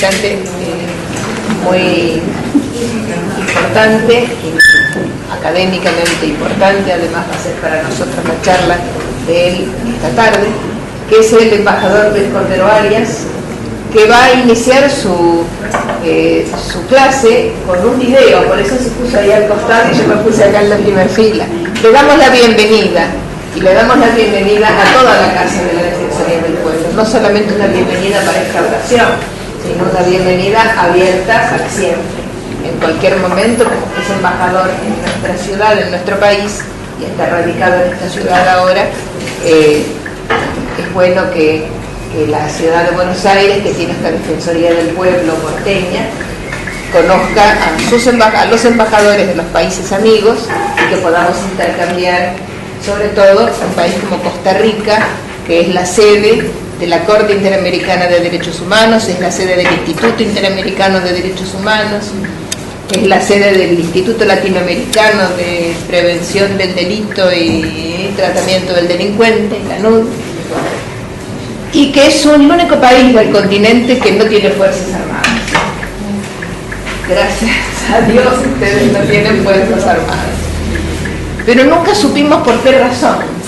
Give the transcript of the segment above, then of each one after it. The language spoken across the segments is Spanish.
visitante muy importante, académicamente importante, además va a ser para nosotros la charla de él esta tarde, que es el embajador Luis Cordero Arias, que va a iniciar su clase con un video, por eso se puso ahí al costado y yo me puse acá en la primera fila. Le damos la bienvenida, y le damos la bienvenida a toda la Casa de la Defensoría del Pueblo, no solamente una bienvenida para esta oración, sino una bienvenida abierta para siempre, en cualquier momento, como es embajador en nuestra ciudad, en nuestro país, y está radicado en esta ciudad ahora. Es bueno que la ciudad de Buenos Aires, que tiene esta Defensoría del Pueblo porteña, conozca a los embajadores de los países amigos y que podamos intercambiar, sobre todo un país como Costa Rica, que es la sede de la Corte Interamericana de Derechos Humanos, es la sede del Instituto Interamericano de Derechos Humanos, es la sede del Instituto Latinoamericano de Prevención del Delito y Tratamiento del Delincuente, la NUD, y que es el único país del continente que no tiene fuerzas armadas. Gracias a Dios ustedes no tienen fuerzas armadas. Pero nunca supimos por qué razón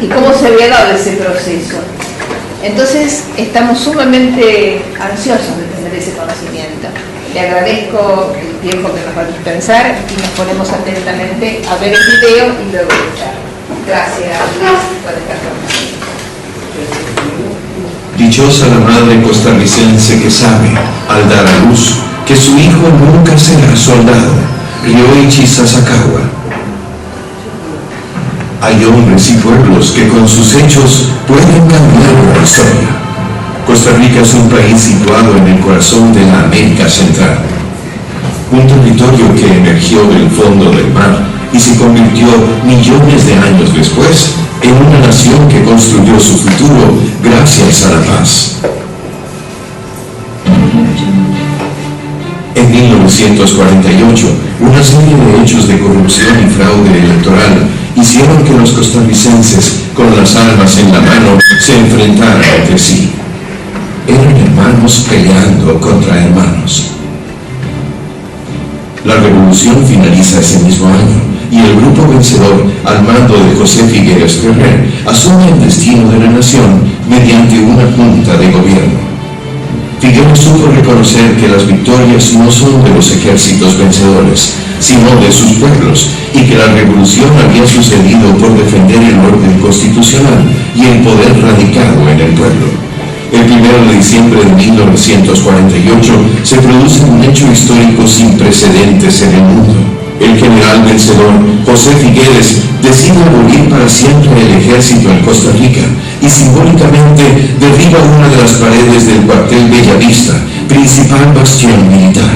y cómo se había dado ese proceso. Entonces estamos sumamente ansiosos de tener ese conocimiento. Le agradezco el tiempo que nos va a dispensar y nos ponemos atentamente a ver el video y luego escuchar. Gracias por estar con nosotros. Dichosa la madre costarricense que sabe, al dar a luz, que su hijo nunca será soldado. Ryoichi Sasakawa. Hay hombres y pueblos que con sus hechos pueden cambiar la historia. Costa Rica es un país situado en el corazón de la América Central. Un territorio que emergió del fondo del mar y se convirtió millones de años después en una nación que construyó su futuro gracias a la paz. En 1948, una serie de hechos de corrupción y fraude electoral hicieron que los costarricenses, con las armas en la mano, se enfrentaran entre sí. Eran hermanos peleando contra hermanos. La revolución finaliza ese mismo año y el grupo vencedor, al mando de José Figueres Ferrer, asume el destino de la nación mediante una junta de gobierno. Figueres supo reconocer que las victorias no son de los ejércitos vencedores, sino de sus pueblos, y que la revolución había sucedido por defender el orden constitucional y el poder radicado en el pueblo. El 1 de diciembre de 1948 se produce un hecho histórico sin precedentes en el mundo. El general vencedor, José Figueres, decide abolir para siempre el ejército en Costa Rica y simbólicamente derriba una de las paredes del cuartel Bellavista, principal bastión militar.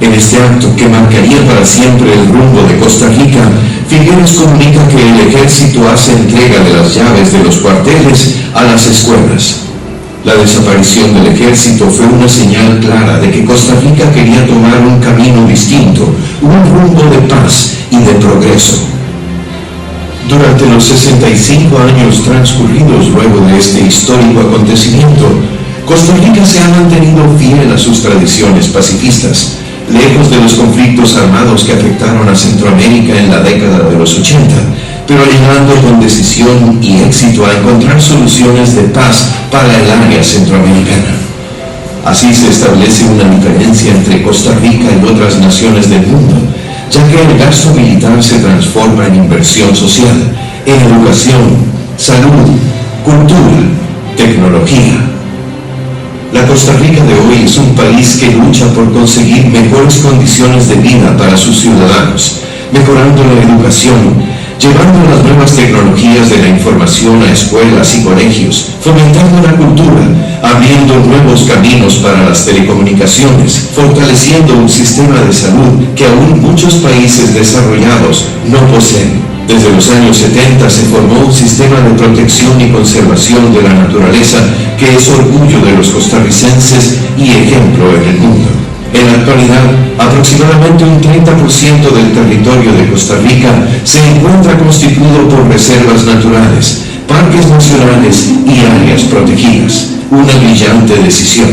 En este acto, que marcaría para siempre el rumbo de Costa Rica, Figueres comunica que el ejército hace entrega de las llaves de los cuarteles a las escuelas. La desaparición del ejército fue una señal clara de que Costa Rica quería tomar un camino distinto, un rumbo de paz y de progreso. Durante los 65 años transcurridos luego de este histórico acontecimiento, Costa Rica se ha mantenido fiel a sus tradiciones pacifistas, lejos de los conflictos armados que afectaron a Centroamérica en la década de los 80, pero llegando con decisión y éxito a encontrar soluciones de paz para el área centroamericana. Así se establece una diferencia entre Costa Rica y otras naciones del mundo, ya que el gasto militar se transforma en inversión social, en educación, salud, cultura, tecnología. La Costa Rica de hoy es un país que lucha por conseguir mejores condiciones de vida para sus ciudadanos, mejorando la educación, llevando las nuevas tecnologías de la información a escuelas y colegios, fomentando la cultura, abriendo nuevos caminos para las telecomunicaciones, fortaleciendo un sistema de salud que aún muchos países desarrollados no poseen. Desde los años 70 se formó un sistema de protección y conservación de la naturaleza que es orgullo de los costarricenses y ejemplo en el mundo. En la actualidad, aproximadamente un 30% del territorio de Costa Rica se encuentra constituido por reservas naturales, parques nacionales y áreas protegidas. Una brillante decisión,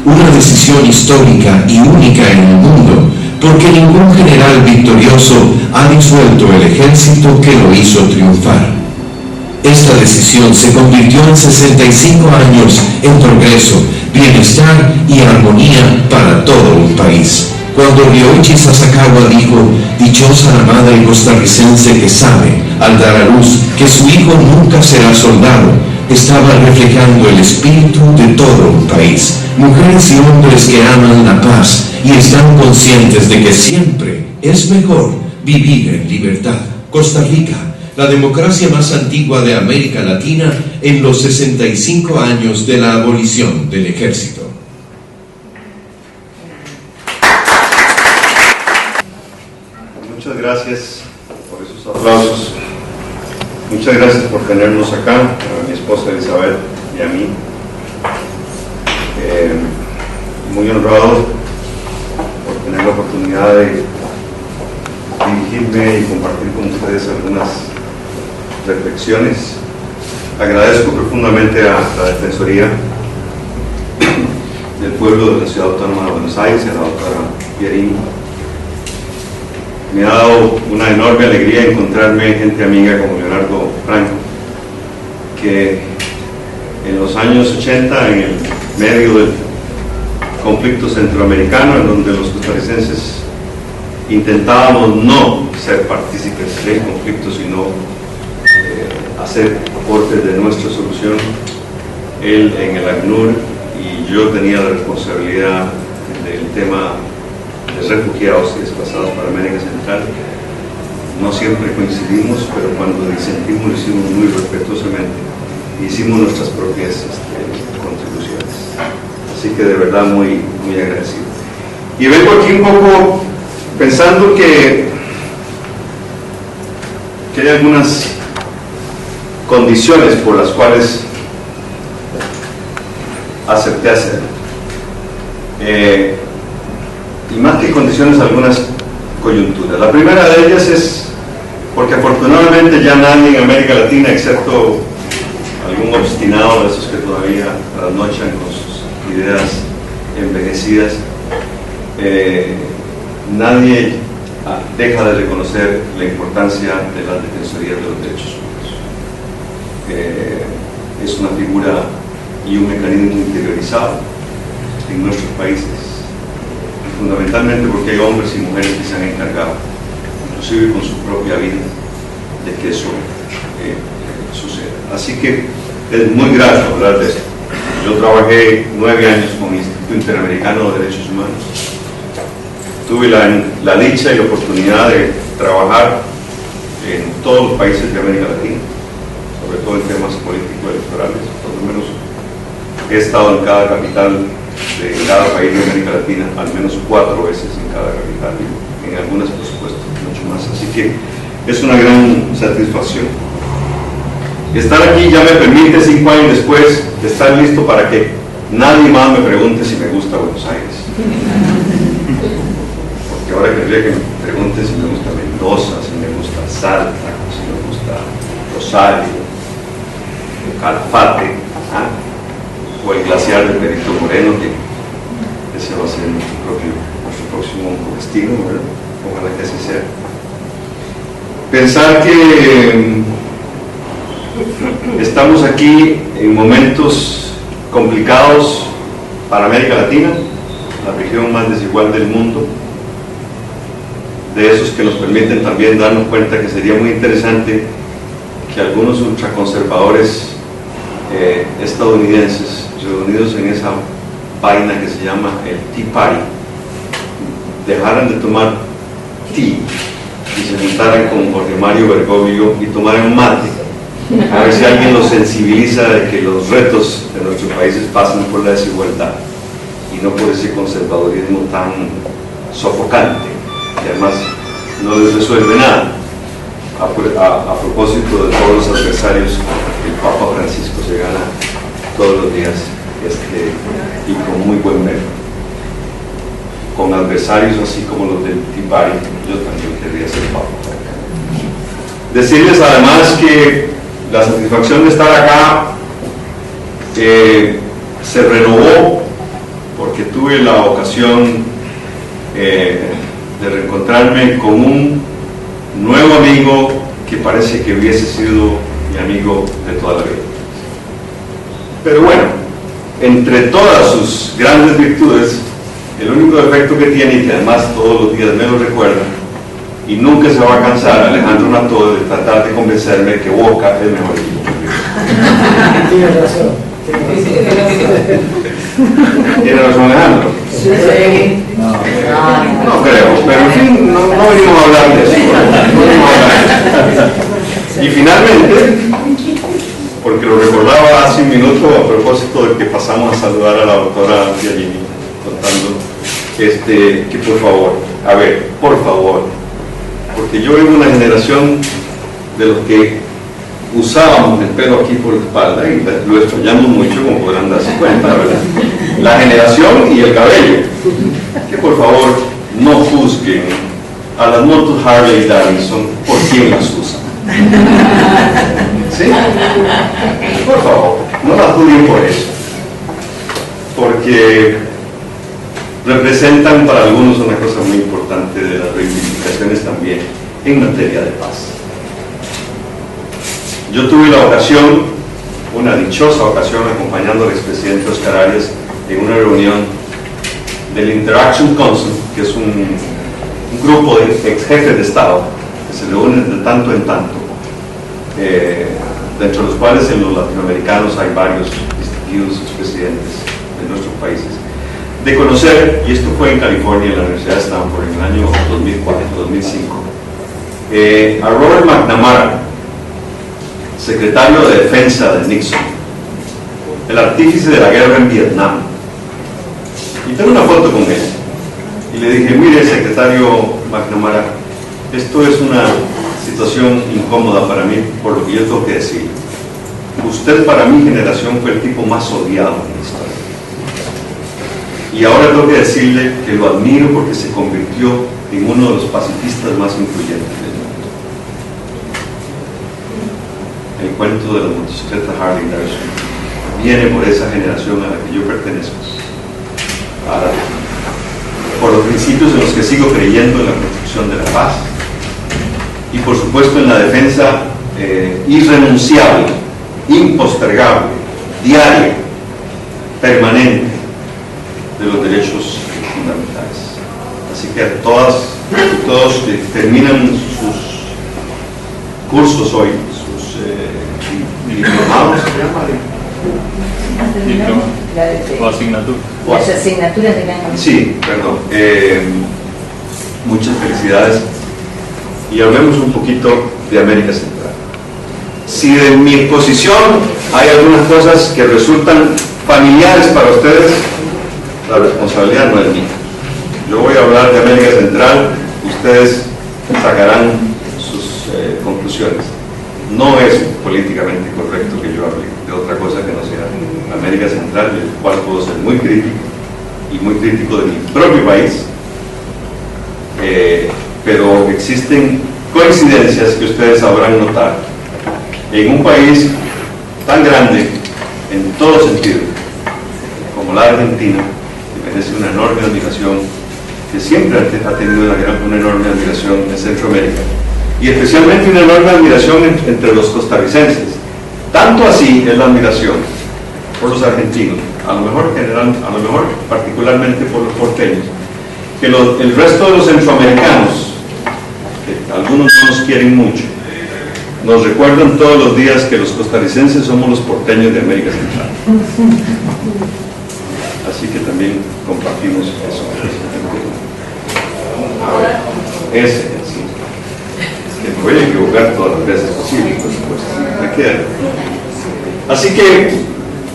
una decisión histórica y única en el mundo, porque ningún general victorioso ha disuelto el ejército que lo hizo triunfar. Esta decisión se convirtió en 65 años en progreso, bienestar y armonía para todo un país. Cuando Ryoichi Sasakawa dijo: dichosa la madre costarricense que sabe, al dar a luz, que su hijo nunca será soldado, estaba reflejando el espíritu de todo un país. Mujeres y hombres que aman la paz y están conscientes de que siempre es mejor vivir en libertad. Costa Rica, la democracia más antigua de América Latina, en los 65 años de la abolición del ejército. Muchas gracias por esos aplausos. Muchas gracias por tenernos acá, a mi esposa Elizabeth y a mí. Muy honrado por tener la oportunidad de dirigirme y compartir con ustedes algunas reflexiones. Agradezco profundamente a la Defensoría del Pueblo de la Ciudad Autónoma de Buenos Aires y a la doctora Pierini. Me ha dado una enorme alegría encontrarme gente amiga como Leonardo Franco, que en los años 80, en el medio del conflicto centroamericano, en donde los costarricenses intentábamos no ser partícipes del conflicto, sino hacer aportes de nuestra solución, él en el ACNUR y yo tenía la responsabilidad del tema de refugiados y desplazados para América Central. No siempre coincidimos, pero cuando disentimos lo hicimos muy respetuosamente y hicimos nuestras propias contribuciones. Así que de verdad muy agradecido. Y vengo aquí un poco pensando que hay algunas condiciones por las cuales acepté hacerlo. Y más que condiciones, algunas coyunturas. La primera de ellas es porque afortunadamente ya nadie en América Latina, excepto algún obstinado de esos que todavía trasnochan con sus ideas envejecidas, nadie deja de reconocer la importancia de las defensorías de los derechos humanos. Es una figura y un mecanismo interiorizado en nuestros países, fundamentalmente porque hay hombres y mujeres que se han encargado, inclusive con su propia vida, de que eso suceda. Así que es muy grato hablar de esto. Yo trabajé 9 años con el Instituto Interamericano de Derechos Humanos. Tuve la dicha y la oportunidad de trabajar en todos los países de América Latina, sobre todo en temas político-electorales. Por lo menos he estado en cada capital de cada país de América Latina, al menos 4 veces en cada capital, en algunas por supuesto mucho más, así que es una gran satisfacción. Estar aquí ya me permite 5 años después de estar listo para que nadie más me pregunte si me gusta Buenos Aires, porque ahora querría que me pregunten si me gusta Mendoza, si me gusta Salta, si me gusta Rosario, Calafate, o el glaciar de Perito Moreno, que ese va a ser nuestro próximo destino, ¿verdad? Ojalá que así sea. Pensar que estamos aquí en momentos complicados para América Latina, la región más desigual del mundo, de esos que nos permiten también darnos cuenta que sería muy interesante que algunos ultraconservadores estadounidenses, reunidos en esa vaina que se llama el Tea Party, dejaran de tomar té y se juntaran con Jorge Mario Bergoglio y tomaran mate, a ver si alguien los sensibiliza de que los retos de nuestros países pasan por la desigualdad y no por ese conservadurismo tan sofocante, que además no les resuelve nada. A propósito de todos los adversarios que el Papa Francisco se gana todos los días, y con muy buen mérito. Con adversarios así como los del Tea Party, yo también querría ser Papa. Decirles además que la satisfacción de estar acá se renovó porque porque tuve la ocasión de reencontrarme con un nuevo amigo que parece que hubiese sido mi amigo de toda la vida. Pero bueno, entre todas sus grandes virtudes, el único defecto que tiene, y que además todos los días me lo recuerda, y nunca se va a cansar Alejandro Nató de tratar de convencerme que Boca es el mejor equipo. Tiene razón. ¿Tiene razón Alejandro? Sí. No creo, pero en fin, no venimos a hablar de eso. No venimos a hablar de eso. Y finalmente, porque lo recordaba hace un minuto a propósito de que pasamos a saludar a la doctora Biagini, contando que por favor, a ver, por favor, porque yo vengo de una generación de los que usábamos el pelo aquí por la espalda y lo extrañamos mucho, como podrán darse cuenta, ¿verdad? La generación y el cabello. Que por favor no juzguen a las motos Harley Davidson por quién las usa. ¿Sí? Por favor, no las juzguen por eso. Porque representan para algunos una cosa muy importante de las reivindicaciones también en materia de paz. Yo tuve la ocasión, una dichosa ocasión, acompañando al expresidente Oscar Arias en una reunión del Interaction Council, que es un grupo de ex jefes de Estado que se reúnen de tanto en tanto, dentro de los cuales en los latinoamericanos hay varios distinguidos expresidentes de nuestros países, de conocer, y esto fue en California, en la Universidad de Stanford, en el año 2004-2005, a Robert McNamara, secretario de Defensa de Nixon, el artífice de la guerra en Vietnam. Y tengo una foto con él. Y le dije, mire, secretario McNamara, esto es una situación incómoda para mí, por lo que yo tengo que decir. Usted para mi generación fue el tipo más odiado en la historia. Y ahora tengo que decirle que lo admiro porque se convirtió en uno de los pacifistas más influyentes del mundo. El cuento de la motocicleta Harley Davidson viene por esa generación a la que yo pertenezco. Ahora, por los principios en los que sigo creyendo en la construcción de la paz y por supuesto en la defensa irrenunciable, impostergable, diaria, permanente de los derechos fundamentales. Así que a todas y todos que terminan sus cursos hoy, sus diplomados, ¿se llama? O asignatura. Las asignaturas de la Sí, perdón. Muchas felicidades. Y hablemos un poquito de América Central. Si de mi exposición hay algunas cosas que resultan familiares para ustedes, la responsabilidad no es mía. Yo voy a hablar de América Central, ustedes sacarán sus conclusiones. No es políticamente correcto que yo hable de otra cosa que no sea América Central, del cual puedo ser muy crítico y muy crítico de mi propio país, pero existen coincidencias que ustedes sabrán notar en un país tan grande en todo sentido como la Argentina, que merece una enorme admiración, que siempre ha tenido una enorme admiración en Centroamérica, y especialmente una enorme admiración entre los costarricenses. Tanto así es la admiración por los argentinos, a lo mejor particularmente por los porteños, que el resto de los centroamericanos, que algunos no nos quieren mucho, nos recuerdan todos los días que los costarricenses somos los porteños de América Central. Así que también compartimos eso. Ahora, ese, sí. Que me voy a equivocar todas las veces posibles, por supuesto. Me queda. Así que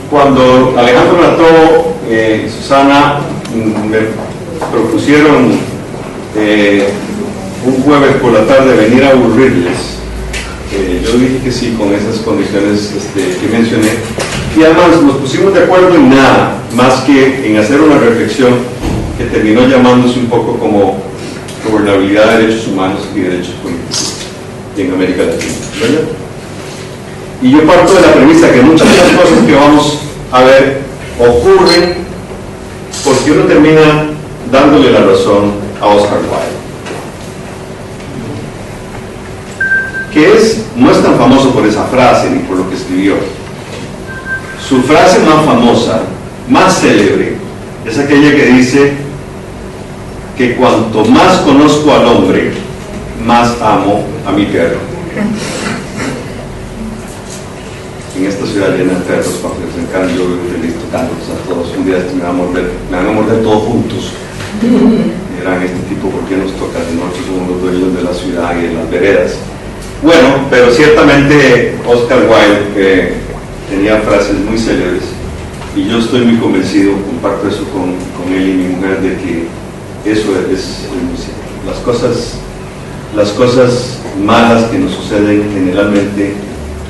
cuando Alejandro Nató y Susana me propusieron un jueves por la tarde venir a aburrirles, yo dije que sí, con esas condiciones que mencioné, y además nos pusimos de acuerdo en nada más que en hacer una reflexión que terminó llamándose un poco como gobernabilidad de derechos humanos y derechos políticos en América Latina, ¿verdad? Y yo parto de la premisa que muchas de las cosas que vamos a ver ocurren porque uno termina dándole la razón a Oscar Wilde, que no es tan famoso por esa frase ni por lo que escribió. Su frase más famosa, más célebre, es aquella que dice que cuanto más conozco al hombre, más amo a mi perro. En esta ciudad llena de perros, cuando se encargan, yo veo feliz tocándolos a todos. Un día me van a morder todos juntos. Dirán, este tipo, ¿por qué nos toca? Nosotros somos los dueños de la ciudad y de las veredas. Bueno, pero ciertamente Oscar Wilde tenía frases muy célebres, y yo estoy muy convencido, comparto eso con él y mi mujer, de que eso es muy cierto. Las cosas malas que nos suceden generalmente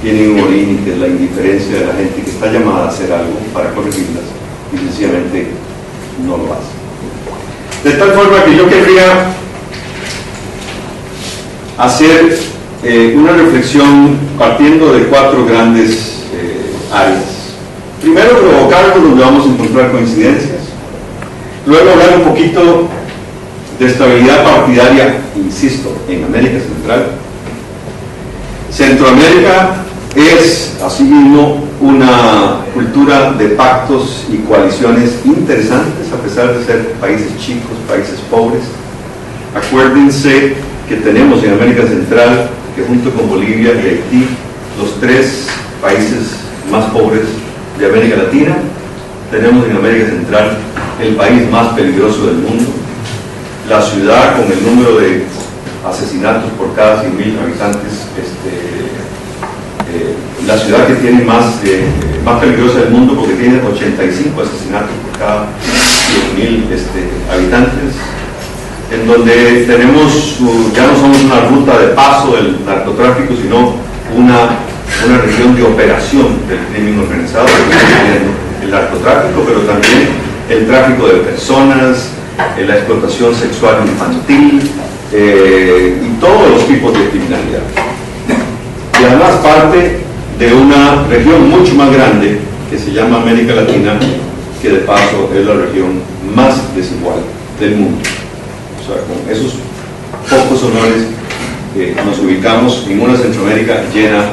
tienen un origen, que es la indiferencia de la gente que está llamada a hacer algo para corregirlas y sencillamente no lo hace. De tal forma que yo querría hacer una reflexión partiendo de 4 grandes áreas. Primero, provocarnos donde vamos a encontrar coincidencias. Luego, hablar un poquito de estabilidad partidaria, insisto, en América Central. Centroamérica es, asimismo, una cultura de pactos y coaliciones interesantes, a pesar de ser países chicos, países pobres. Acuérdense que tenemos en América Central, que junto con Bolivia y Haití, los 3 países más pobres de América Latina. Tenemos en América Central el país más peligroso del mundo, la ciudad con el número de asesinatos por cada 100.000 habitantes, la ciudad que tiene más peligrosa del mundo, porque tiene 85 asesinatos por cada 100.000 habitantes, en donde tenemos, ya no somos una ruta de paso del narcotráfico, sino una región de operación del crimen organizado, el narcotráfico, pero también el tráfico de personas, la explotación sexual infantil y todos los tipos de criminalidad. Y además parte de una región mucho más grande que se llama América Latina, que de paso es la región más desigual del mundo. O sea, con esos pocos honores nos ubicamos en una Centroamérica llena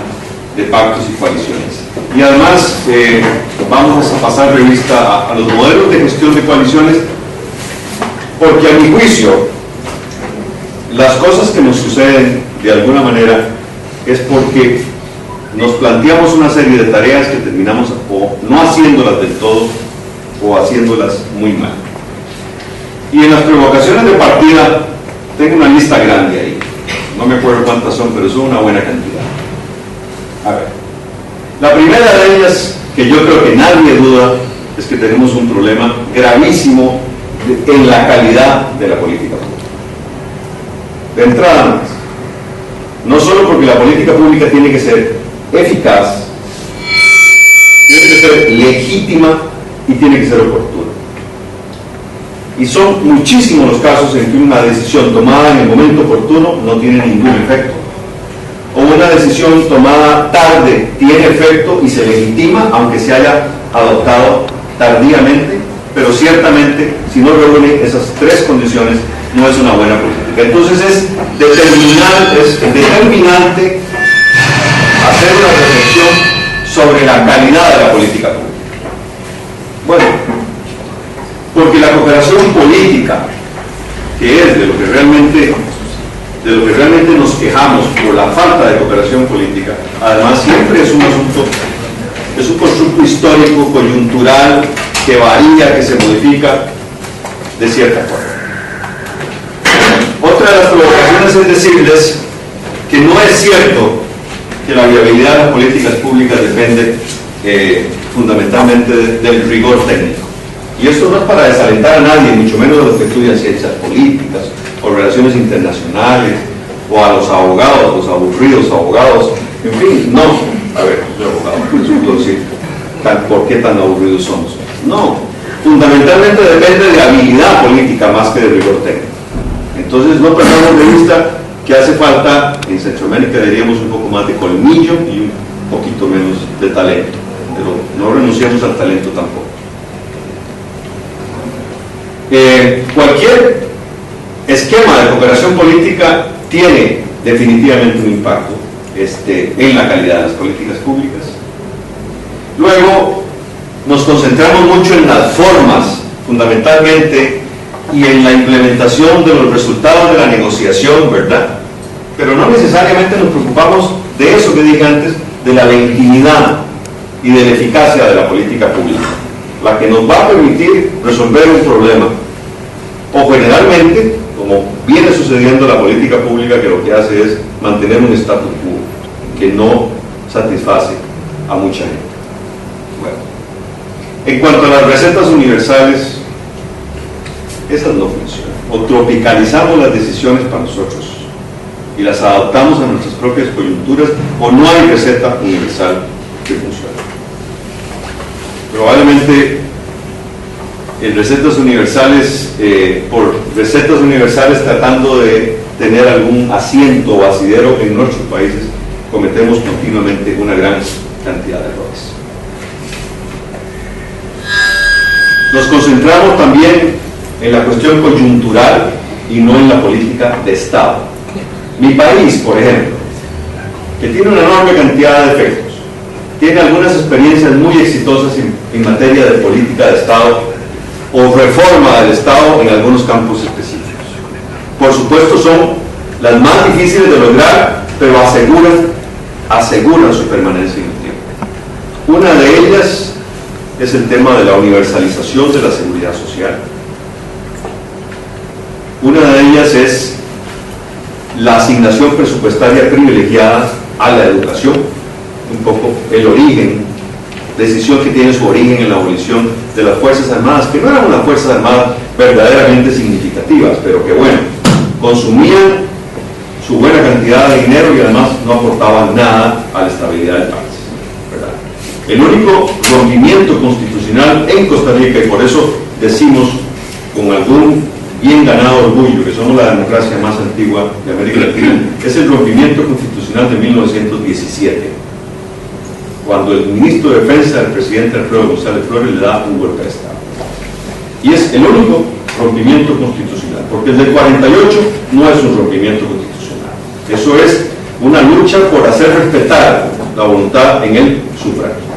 de pactos y coaliciones. Y además vamos a pasar revista a los modelos de gestión de coaliciones, porque a mi juicio las cosas que nos suceden de alguna manera es porque nos planteamos una serie de tareas que terminamos o no haciéndolas del todo o haciéndolas muy mal. Y en las provocaciones de partida tengo una lista grande ahí, no me acuerdo cuántas son, pero son una buena cantidad. A ver, la primera de ellas, que yo creo que nadie duda, es que tenemos un problema gravísimo en la calidad de la política pública. De entrada, no solo porque la política pública tiene que ser eficaz, tiene que ser legítima y tiene que ser oportuna. Y son muchísimos los casos en que una decisión tomada en el momento oportuno no tiene ningún efecto, o una decisión tomada tarde tiene efecto y se legitima aunque se haya adoptado tardíamente, pero ciertamente si no reúne esas 3 condiciones no es una buena política. Entonces es determinante hacer una reflexión sobre la calidad de la política pública. Bueno, porque la cooperación política, que es de lo que realmente nos quejamos por la falta de cooperación política, además siempre es un asunto, es un constructo histórico, coyuntural, que varía, que se modifica de cierta forma. Otra de las provocaciones es decirles que no es cierto que la viabilidad de las políticas públicas depende fundamentalmente del rigor técnico. Y esto no es para desalentar a nadie, mucho menos a los que estudian ciencias políticas o relaciones internacionales, o a los abogados, los aburridos abogados, en fin, no. A ver, yo soy abogado, por eso puedo decir por qué tan aburridos somos. No, fundamentalmente depende de habilidad política más que de rigor técnico. Entonces no perdamos de vista que hace falta, en Centroamérica diríamos un poco más de colmillo y un poquito menos de talento, pero no renunciamos al talento tampoco. Cualquier esquema de cooperación política tiene definitivamente un impacto en la calidad de las políticas públicas. Luego, nos concentramos mucho en las formas, fundamentalmente, y en la implementación de los resultados de la negociación, ¿verdad? Pero no necesariamente nos preocupamos de eso que dije antes, de la legitimidad y de la eficacia de la política pública, la que nos va a permitir resolver un problema. O generalmente, como viene sucediendo la política pública, que lo que hace es mantener un statu quo que no satisface a mucha gente. Bueno, en cuanto a las recetas universales, esas no funcionan. O tropicalizamos las decisiones para nosotros y las adaptamos a nuestras propias coyunturas, o no hay receta universal que funcione. Probablemente en recetas universales, por recetas universales tratando de tener algún asiento o asidero en nuestros países, cometemos continuamente una gran cantidad de errores. Nos concentramos también en la cuestión coyuntural y no en la política de Estado. Mi país, por ejemplo, que tiene una enorme cantidad de efectos, tiene algunas experiencias muy exitosas en materia de política de Estado o reforma del Estado en algunos campos específicos. Por supuesto son las más difíciles de lograr, pero aseguran su permanencia en el tiempo. Una de ellas es el tema de la universalización de la seguridad social. Una de ellas es la asignación presupuestaria privilegiada a la educación, un poco el origen, decisión que tiene su origen en la abolición de las Fuerzas Armadas, que no eran unas Fuerzas Armadas verdaderamente significativas, pero que bueno, consumían su buena cantidad de dinero y además no aportaban nada a la estabilidad del país, ¿verdad? El único rompimiento constitucional en Costa Rica, y por eso decimos con algún bien ganado orgullo que somos la democracia más antigua de América Latina, es el rompimiento constitucional de 1917, cuando el ministro de Defensa del presidente Alfredo González Flores le da un golpe de Estado. Y es el único rompimiento constitucional, porque el del 48 no es un rompimiento constitucional, eso es una lucha por hacer respetar la voluntad en el sufragio.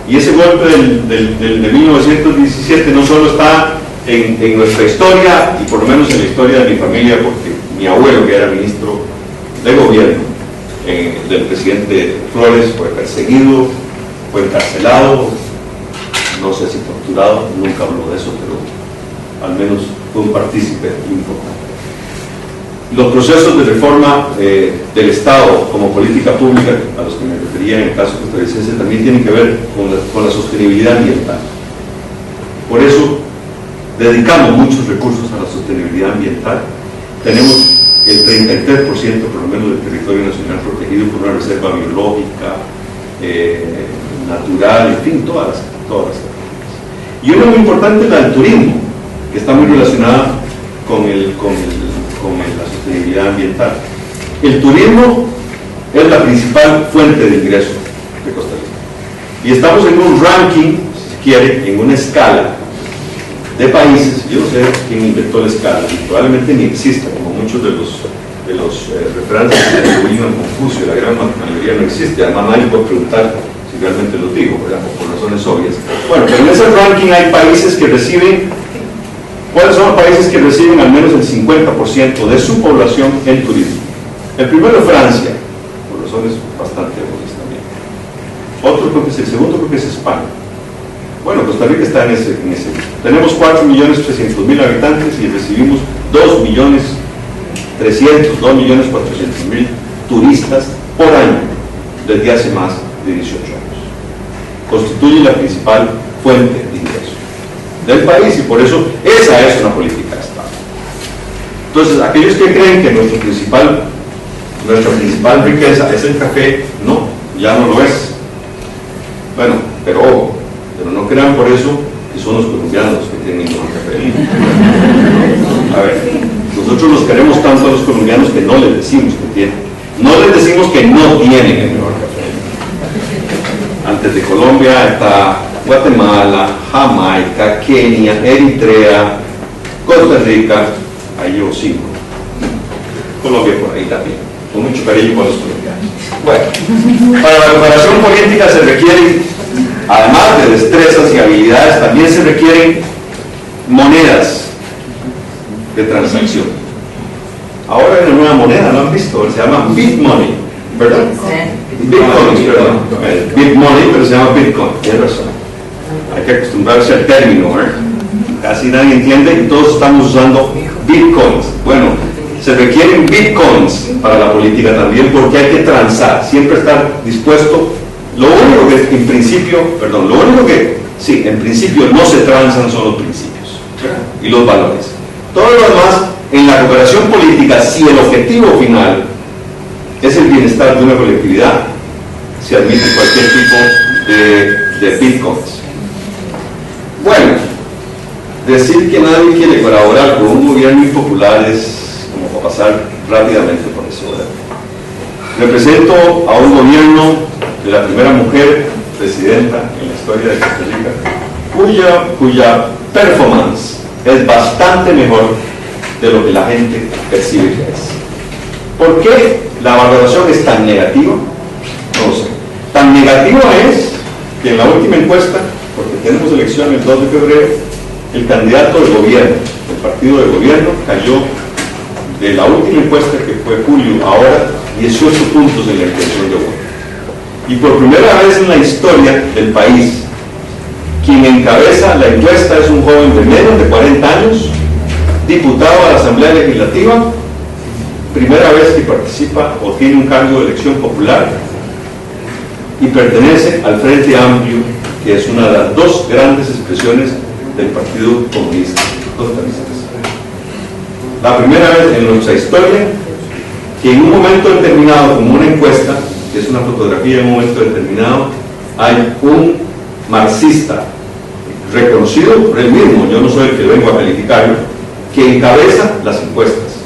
Y ese golpe de 1917 no solo está en nuestra historia, y por lo menos en la historia de mi familia, porque mi abuelo, que era ministro de gobierno del presidente Flores, fue perseguido, fue encarcelado, no sé si torturado, nunca habló de eso, pero al menos fue un partícipe importante. Los procesos de reforma del Estado como política pública, a los que me refería en el caso costarricense, también tienen que ver con la sostenibilidad ambiental. Por eso dedicamos muchos recursos a la sostenibilidad ambiental. Tenemos el 33% por lo menos del territorio nacional protegido por una reserva biológica, natural, en fin, todas las categorías. Y una muy importante es la del turismo, que está muy relacionada con la sostenibilidad ambiental. El turismo es la principal fuente de ingreso de Costa Rica. Y estamos en un ranking, si se quiere, en una escala de países. Yo no sé quién inventó la escala, y probablemente ni exista, como muchos de los referentes que se atribuyen a Confucio, la gran mayoría no existe, además nadie puede preguntar si realmente lo digo, ¿verdad? Por razones obvias. Bueno, pero en ese ranking hay países que reciben, ¿cuáles son los países que reciben al menos el 50% de su población en turismo? El primero es Francia, por razones bastante obvias también. Otro creo que es el segundo, creo que es España. Bueno, Costa Rica está en ese. Tenemos 4.300.000 habitantes y recibimos 2.400.000 turistas por año desde hace más de 18 años. Constituye la principal fuente de ingreso del país y por eso esa es una política de Estado. Entonces, aquellos que creen que nuestra principal riqueza es el café, no, ya no lo es. Bueno, pero ojo, pero no crean por eso que son los colombianos que tienen el mejor café. A ver, nosotros los queremos tanto a los colombianos que no les decimos que tienen. No les decimos que no tienen el mejor café. Antes de Colombia está Guatemala, Jamaica, Kenia, Eritrea, Costa Rica, ahí llevo 5. Colombia por ahí también, con mucho cariño con los colombianos. Bueno, para la cooperación política se requieren, además de destrezas y habilidades, también se requieren monedas de transacción. Ahora hay una nueva moneda, ¿lo han visto? Se llama Bitmoney, ¿verdad? Bitcoin, perdón. Bitmoney, pero se llama Bitcoin, tienes razón. Hay que acostumbrarse al término, ¿eh? Casi nadie entiende y todos estamos usando Bitcoins. Bueno, se requieren Bitcoins para la política también porque hay que transar, siempre estar dispuesto. Lo único que en principio, en principio no se transan son los principios y los valores. Todo lo demás, en la cooperación política, si el objetivo final es el bienestar de una colectividad, se admite cualquier tipo de bitcoins. Bueno, decir que nadie quiere colaborar con un gobierno impopular es como para pasar rápidamente por eso, ¿verdad? Represento a un gobierno de la primera mujer presidenta en la historia de Costa Rica, cuya performance es bastante mejor de lo que la gente percibe que es. ¿Por qué la valoración es tan negativa? No sé. Tan negativa es que en la última encuesta, porque tenemos elección el 2 de febrero, el candidato del gobierno, el partido del gobierno, cayó de la última encuesta que fue julio, ahora 18 puntos en la intención de voto. Y por primera vez en la historia del país, quien encabeza la encuesta es un joven de menos de 40 años, diputado a la Asamblea Legislativa, primera vez que participa o tiene un cargo de elección popular y pertenece al Frente Amplio, que es una de las dos grandes expresiones del Partido Comunista Costarricense. La primera vez en nuestra historia que en un momento determinado, como una encuesta, que es una fotografía en un momento determinado, hay un marxista reconocido por él mismo, yo no soy el que vengo a calificarlo, que encabeza las encuestas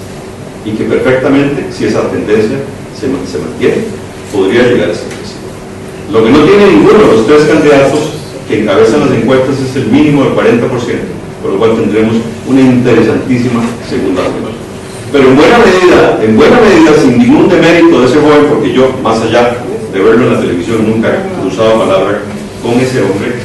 y que perfectamente, si esa tendencia se mantiene, podría llegar a ser presidente. Lo que no tiene ninguno de los tres candidatos que encabezan las encuestas es el mínimo del 40%, por lo cual tendremos una interesantísima segunda ronda. Pero en buena medida, sin ningún demérito de ese joven, porque yo, más allá de verlo en la televisión, nunca he cruzado palabra con ese hombre,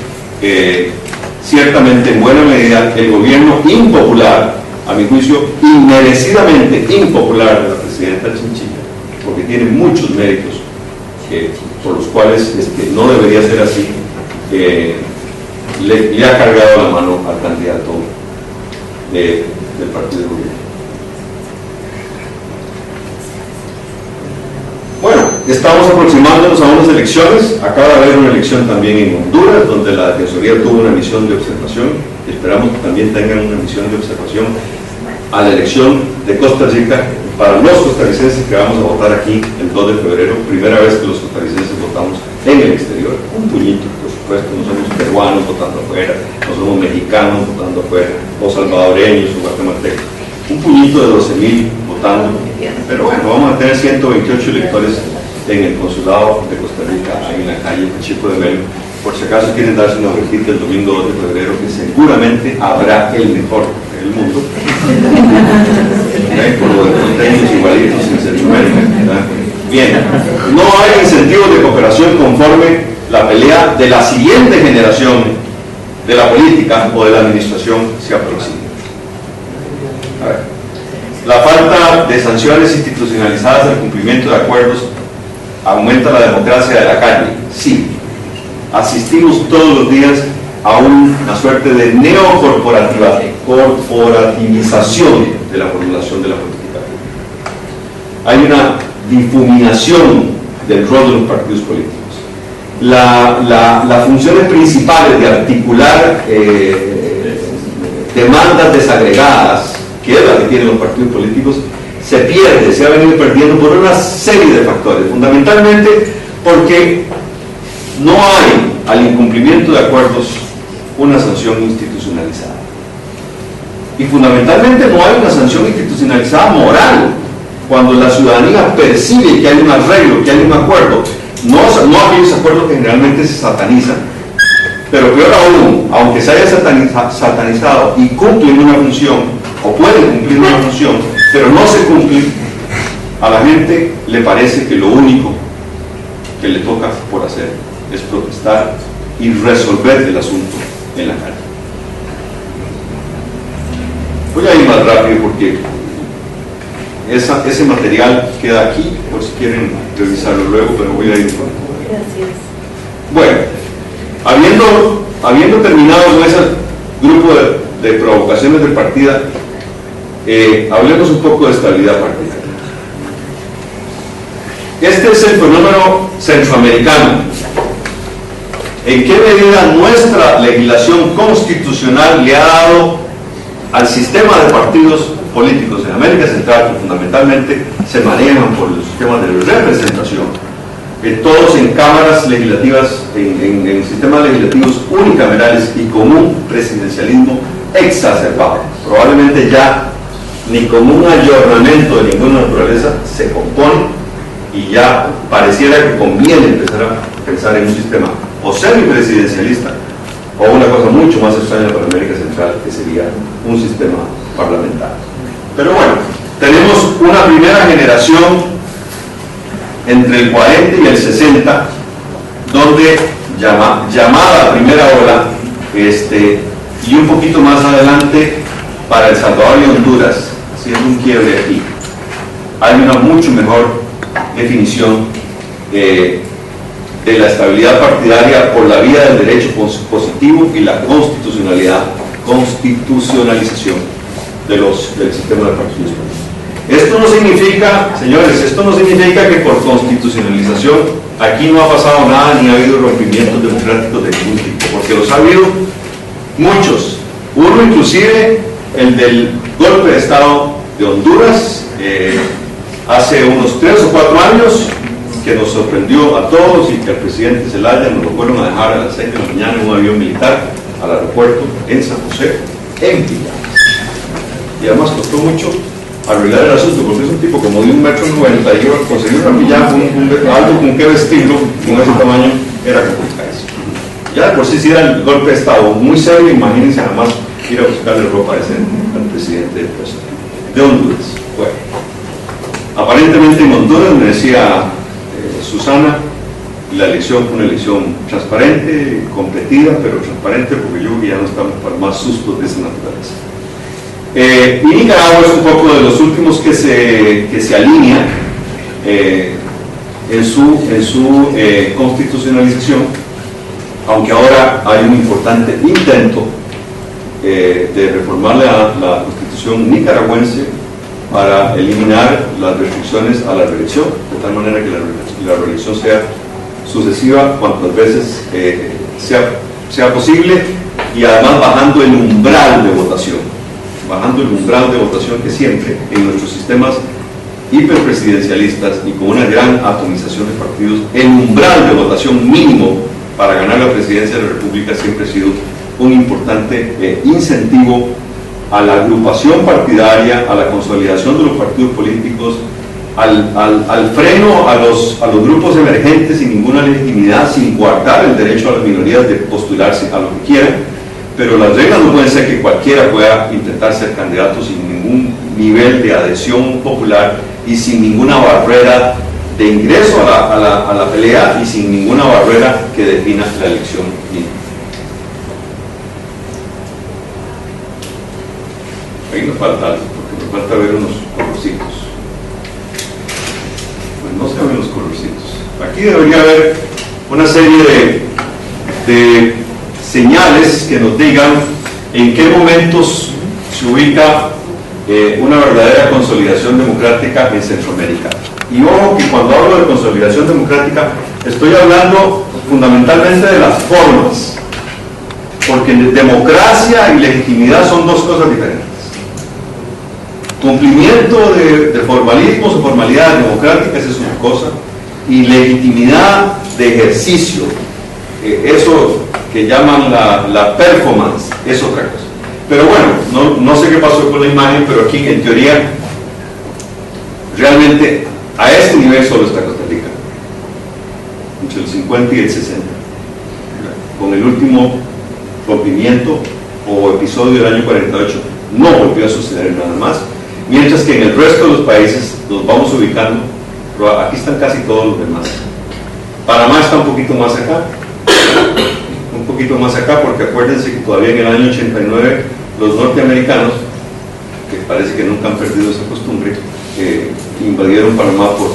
ciertamente en buena medida el gobierno impopular, a mi juicio inmerecidamente impopular de la presidenta Chinchilla, porque tiene muchos méritos por los cuales no debería ser así, le ha cargado la mano al candidato del partido de gobierno. Bueno, estamos aproximándonos a unas elecciones. Acaba de haber una elección también en Honduras, donde la Defensoría tuvo una misión de observación. Esperamos que también tengan una misión de observación a la elección de Costa Rica para los costarricenses que vamos a votar aquí el 2 de febrero, primera vez que los costarricenses votamos en el exterior. Un puñito, por supuesto, no somos peruanos votando afuera, no somos mexicanos votando afuera, o salvadoreños o guatemaltecos. Un puñito de 12,000 votando, pero bueno, vamos a tener 128 electores en el consulado de Costa Rica, ahí en la calle Pacheco de Melo. Por si acaso quieren darse una vueltita el domingo 2 de febrero, que seguramente habrá el mejor del mundo. Por lo de contenidos igualitos en Centroamérica. Bien, no hay incentivos de cooperación conforme la pelea de la siguiente generación de la política o de la administración se aproxima. A ver. La falta de sanciones institucionalizadas al cumplimiento de acuerdos aumenta la democracia de la calle. Sí, asistimos todos los días a una suerte de corporativización de la formulación de la política pública. Hay una difuminación del rol de los partidos políticos. Las funciones principales de articular demandas desagregadas, que es la que tienen los partidos políticos, se ha venido perdiendo por una serie de factores, fundamentalmente porque no hay al incumplimiento de acuerdos una sanción institucionalizada. Y fundamentalmente no hay una sanción institucionalizada moral. Cuando la ciudadanía percibe que hay un arreglo, que hay un acuerdo, no aquellos acuerdos que generalmente se satanizan, pero peor aún, aunque se haya satanizado y cumplen una función, o pueden cumplir una función, pero no se cumplen, a la gente le parece que lo único que le toca por hacer es protestar y resolver el asunto en la calle. Voy a ir más rápido porque ese material queda aquí, por si quieren revisarlo luego, pero voy a ir. Gracias. Bueno, habiendo terminado con ese grupo de provocaciones de partida, hablemos un poco de estabilidad partidaria. Este es el fenómeno centroamericano. ¿En qué medida nuestra legislación constitucional le ha dado al sistema de partidos políticos en América Central, que fundamentalmente se manejan por los sistemas de representación, todos en cámaras legislativas, en sistemas legislativos unicamerales y con un presidencialismo exacerbado? Probablemente ya ni con un ayornamiento de ninguna naturaleza se compone, y ya pareciera que conviene empezar a pensar en un sistema o semipresidencialista o una cosa mucho más extraña para América Central, que sería un sistema parlamentario. Pero bueno, tenemos una primera generación entre el 40 y el 60, donde llamada primera ola, y un poquito más adelante para El Salvador y Honduras, haciendo un quiebre aquí. Hay una mucho mejor definición de la estabilidad partidaria por la vía del derecho positivo y la constitucionalización del sistema de partidos políticos. Esto no significa, señores, esto no significa que por constitucionalización aquí no ha pasado nada ni ha habido rompimientos democráticos de ningún tipo, porque los ha habido muchos. Uno inclusive, el del golpe de Estado de Honduras, hace unos 3 o 4 años, que nos sorprendió a todos y que al presidente Zelaya nos lo fueron a dejar a las 6 de la mañana en un avión militar al aeropuerto en San José, en pijamas. Y además costó mucho arreglar el asunto, porque es un tipo como de 1,90 m, y conseguir una pijama, algo con que vestirlo con ese tamaño era complicadísimo. Ya de por sí, si era el golpe de Estado muy serio, imagínense jamás ir a buscarle ropa decente al presidente de Honduras. Bueno, aparentemente en Honduras, me decía Susana, la elección fue una elección transparente, competida, pero transparente, porque yo creo que ya no estamos para más sustos de esa naturaleza. Y Nicaragua es un poco de los últimos que se alinea en su constitucionalización, aunque ahora hay un importante intento de reformar la constitución nicaragüense para eliminar las restricciones a la reelección, de tal manera que la reelección sea sucesiva cuantas veces sea posible, y además bajando el umbral de votación, que siempre en nuestros sistemas hiperpresidencialistas y con una gran atomización de partidos, el umbral de votación mínimo para ganar la presidencia de la República siempre ha sido un importante incentivo a la agrupación partidaria, a la consolidación de los partidos políticos, al freno a los grupos emergentes sin ninguna legitimidad, sin coartar el derecho a las minorías de postularse a lo que quieran. Pero las reglas no pueden ser que cualquiera pueda intentar ser candidato sin ningún nivel de adhesión popular y sin ninguna barrera de ingreso a la pelea y sin ninguna barrera que defina la elección misma. Ahí nos falta algo, porque nos falta ver unos colorcitos. Pues no se ven los colorcitos. Aquí debería haber una serie de señales que nos digan en qué momentos se ubica una verdadera consolidación democrática en Centroamérica. Y ojo que cuando hablo de consolidación democrática estoy hablando fundamentalmente de las formas, porque democracia y legitimidad son dos cosas diferentes. Cumplimiento de formalismos o formalidades democráticas es una cosa, y legitimidad de ejercicio, eso que llaman la performance, es otra cosa. Pero bueno, no sé qué pasó con la imagen, pero aquí en teoría realmente a este nivel solo está Costa Rica, entre el 50 y el 60, con el último rompimiento o episodio del año 48 no volvió a suceder nada más, mientras que en el resto de los países los vamos ubicando, pero aquí están casi todos los demás. Panamá está un poquito más acá, porque acuérdense que todavía en el año 89 los norteamericanos, que parece que nunca han perdido esa costumbre, invadieron Panamá por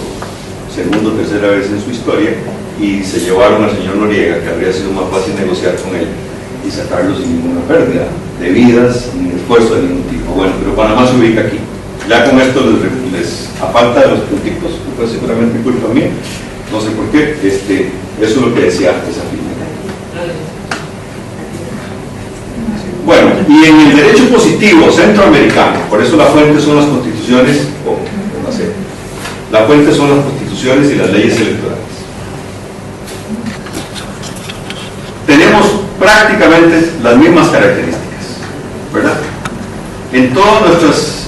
segunda o tercera vez en su historia y se llevaron al señor Noriega, que habría sido más fácil negociar con él y sacarlo sin ninguna pérdida de vidas ni de esfuerzo de ningún tipo. Bueno, pero Panamá se ubica aquí. Ya con esto les a falta de los puntitos, que fue seguramente culpa mía, no sé por qué, eso es lo que decía antes a fin. Bueno, y en el derecho positivo centroamericano, por eso la fuente son las constituciones, la fuente son las constituciones y las leyes electorales. Tenemos prácticamente las mismas características, ¿verdad? En todas nuestras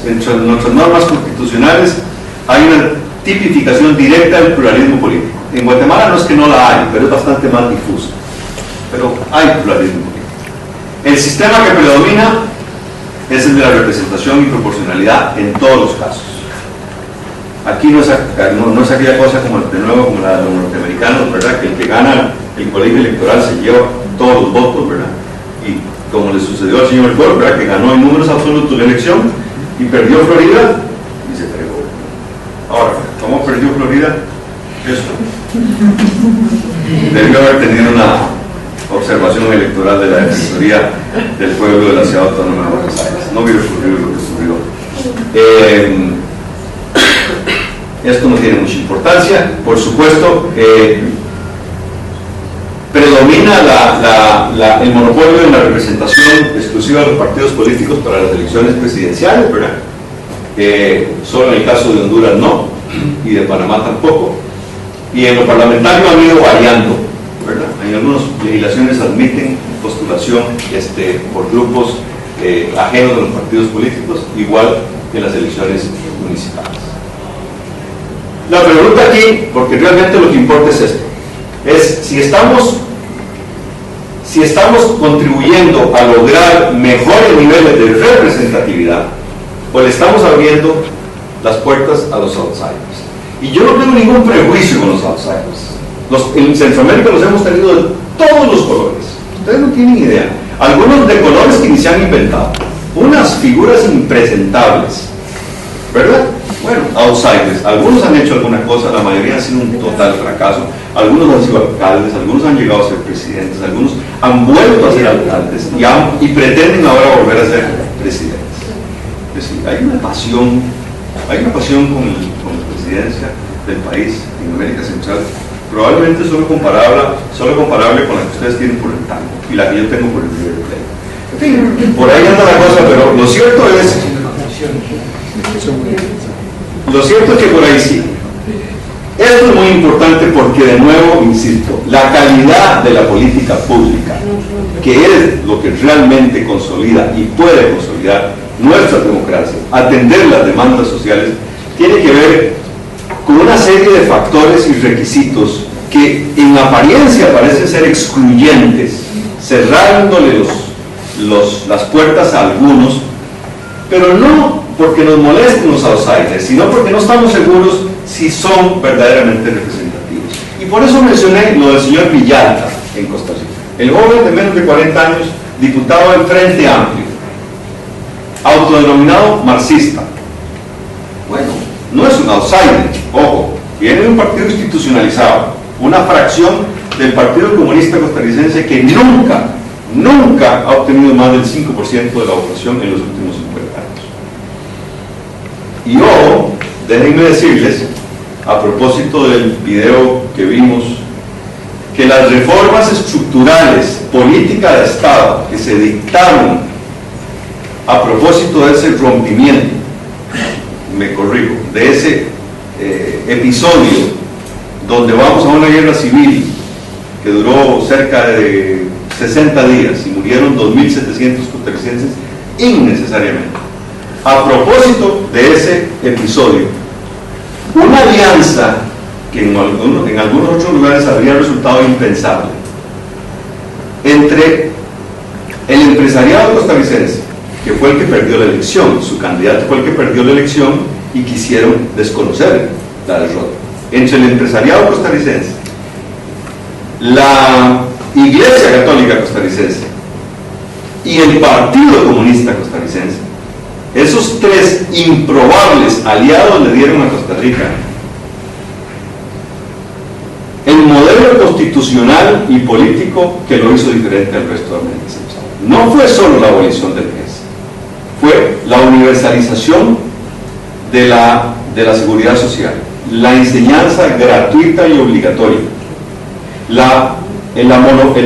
normas constitucionales hay una tipificación directa del pluralismo político. En Guatemala no es que no la hay, pero es bastante más difusa. Pero hay pluralismo político. El sistema que predomina es el de la representación y proporcionalidad en todos los casos. Aquí no es aquella cosa como de nuevo como la de los norteamericanos, ¿verdad? Que el que gana el colegio electoral se lleva todos los votos, ¿verdad? Y como le sucedió al señor Gore, ¿verdad? Que ganó en números absolutos la elección y perdió Florida y se entregó. Ahora, ¿cómo perdió Florida? Eso. Debió haber tenido una observación electoral de la Defensoría del Pueblo de la Ciudad Autónoma de Buenos Aires. No hubiera ocurrido lo que ocurrió. Esto no tiene mucha importancia. Por supuesto, predomina el monopolio de la representación exclusiva de los partidos políticos para las elecciones presidenciales, ¿verdad? Solo en el caso de Honduras no, y de Panamá tampoco. Y en lo parlamentario han ido variando, ¿verdad? En algunas legislaciones admiten postulación por grupos ajenos de los partidos políticos, igual que en las elecciones municipales. La pregunta aquí, porque realmente lo que importa es esto, es si estamos contribuyendo a lograr mejores niveles de representatividad o le estamos abriendo las puertas a los outsiders. Y yo no tengo ningún prejuicio con los outsiders. En Centroamérica los hemos tenido de todos los colores. Ustedes no tienen idea. Algunos de colores que ni se han inventado. Unas figuras impresentables, ¿verdad? Bueno, outsiders. Algunos han hecho alguna cosa, la mayoría han sido un total fracaso. Algunos han sido alcaldes, algunos han llegado a ser presidentes, algunos han vuelto a ser alcaldes y pretenden ahora volver a ser presidentes. Es decir, hay una pasión con la presidencia del país en América Central, probablemente solo comparable con la que ustedes tienen por el tango y la que yo tengo por el River Plate. En fin, por ahí anda la cosa, pero lo cierto es que por ahí sí. Esto es muy importante porque, de nuevo, insisto, la calidad de la política pública, que es lo que realmente consolida y puede consolidar nuestras democracias, atender las demandas sociales, tiene que ver con una serie de factores y requisitos que en apariencia parecen ser excluyentes, cerrándole las puertas a algunos, pero no porque nos molesten los outsiders, sino porque no estamos seguros si son verdaderamente representativos. Y por eso mencioné lo del señor Villalta en Costa Rica, el joven de menos de 40 años, diputado del Frente Amplio, autodenominado marxista. Bueno, no es un outsider, ojo, viene de un partido institucionalizado, una fracción del Partido Comunista Costarricense que nunca ha obtenido más del 5% de la votación en los últimos 50 años. Y ojo, déjenme decirles, a propósito del video que vimos, que las reformas estructurales, política de Estado, que se dictaron a propósito de ese rompimiento, me corrijo, de ese episodio donde vamos a una guerra civil que duró cerca de 60 días y murieron 2.700 costarricenses innecesariamente. A propósito de ese episodio, una alianza que en algunos otros lugares habría resultado impensable entre el empresariado costarricense, que fue el que perdió la elección. Su candidato fue el que perdió la elección y quisieron desconocer la derrota. Entre el empresariado costarricense, la Iglesia Católica costarricense y el Partido Comunista costarricense, esos tres improbables aliados le dieron a Costa Rica el modelo constitucional y político que lo hizo diferente al resto de América Central. No fue solo la abolición del MIES, fue la universalización de la seguridad social, la enseñanza gratuita y obligatoria, el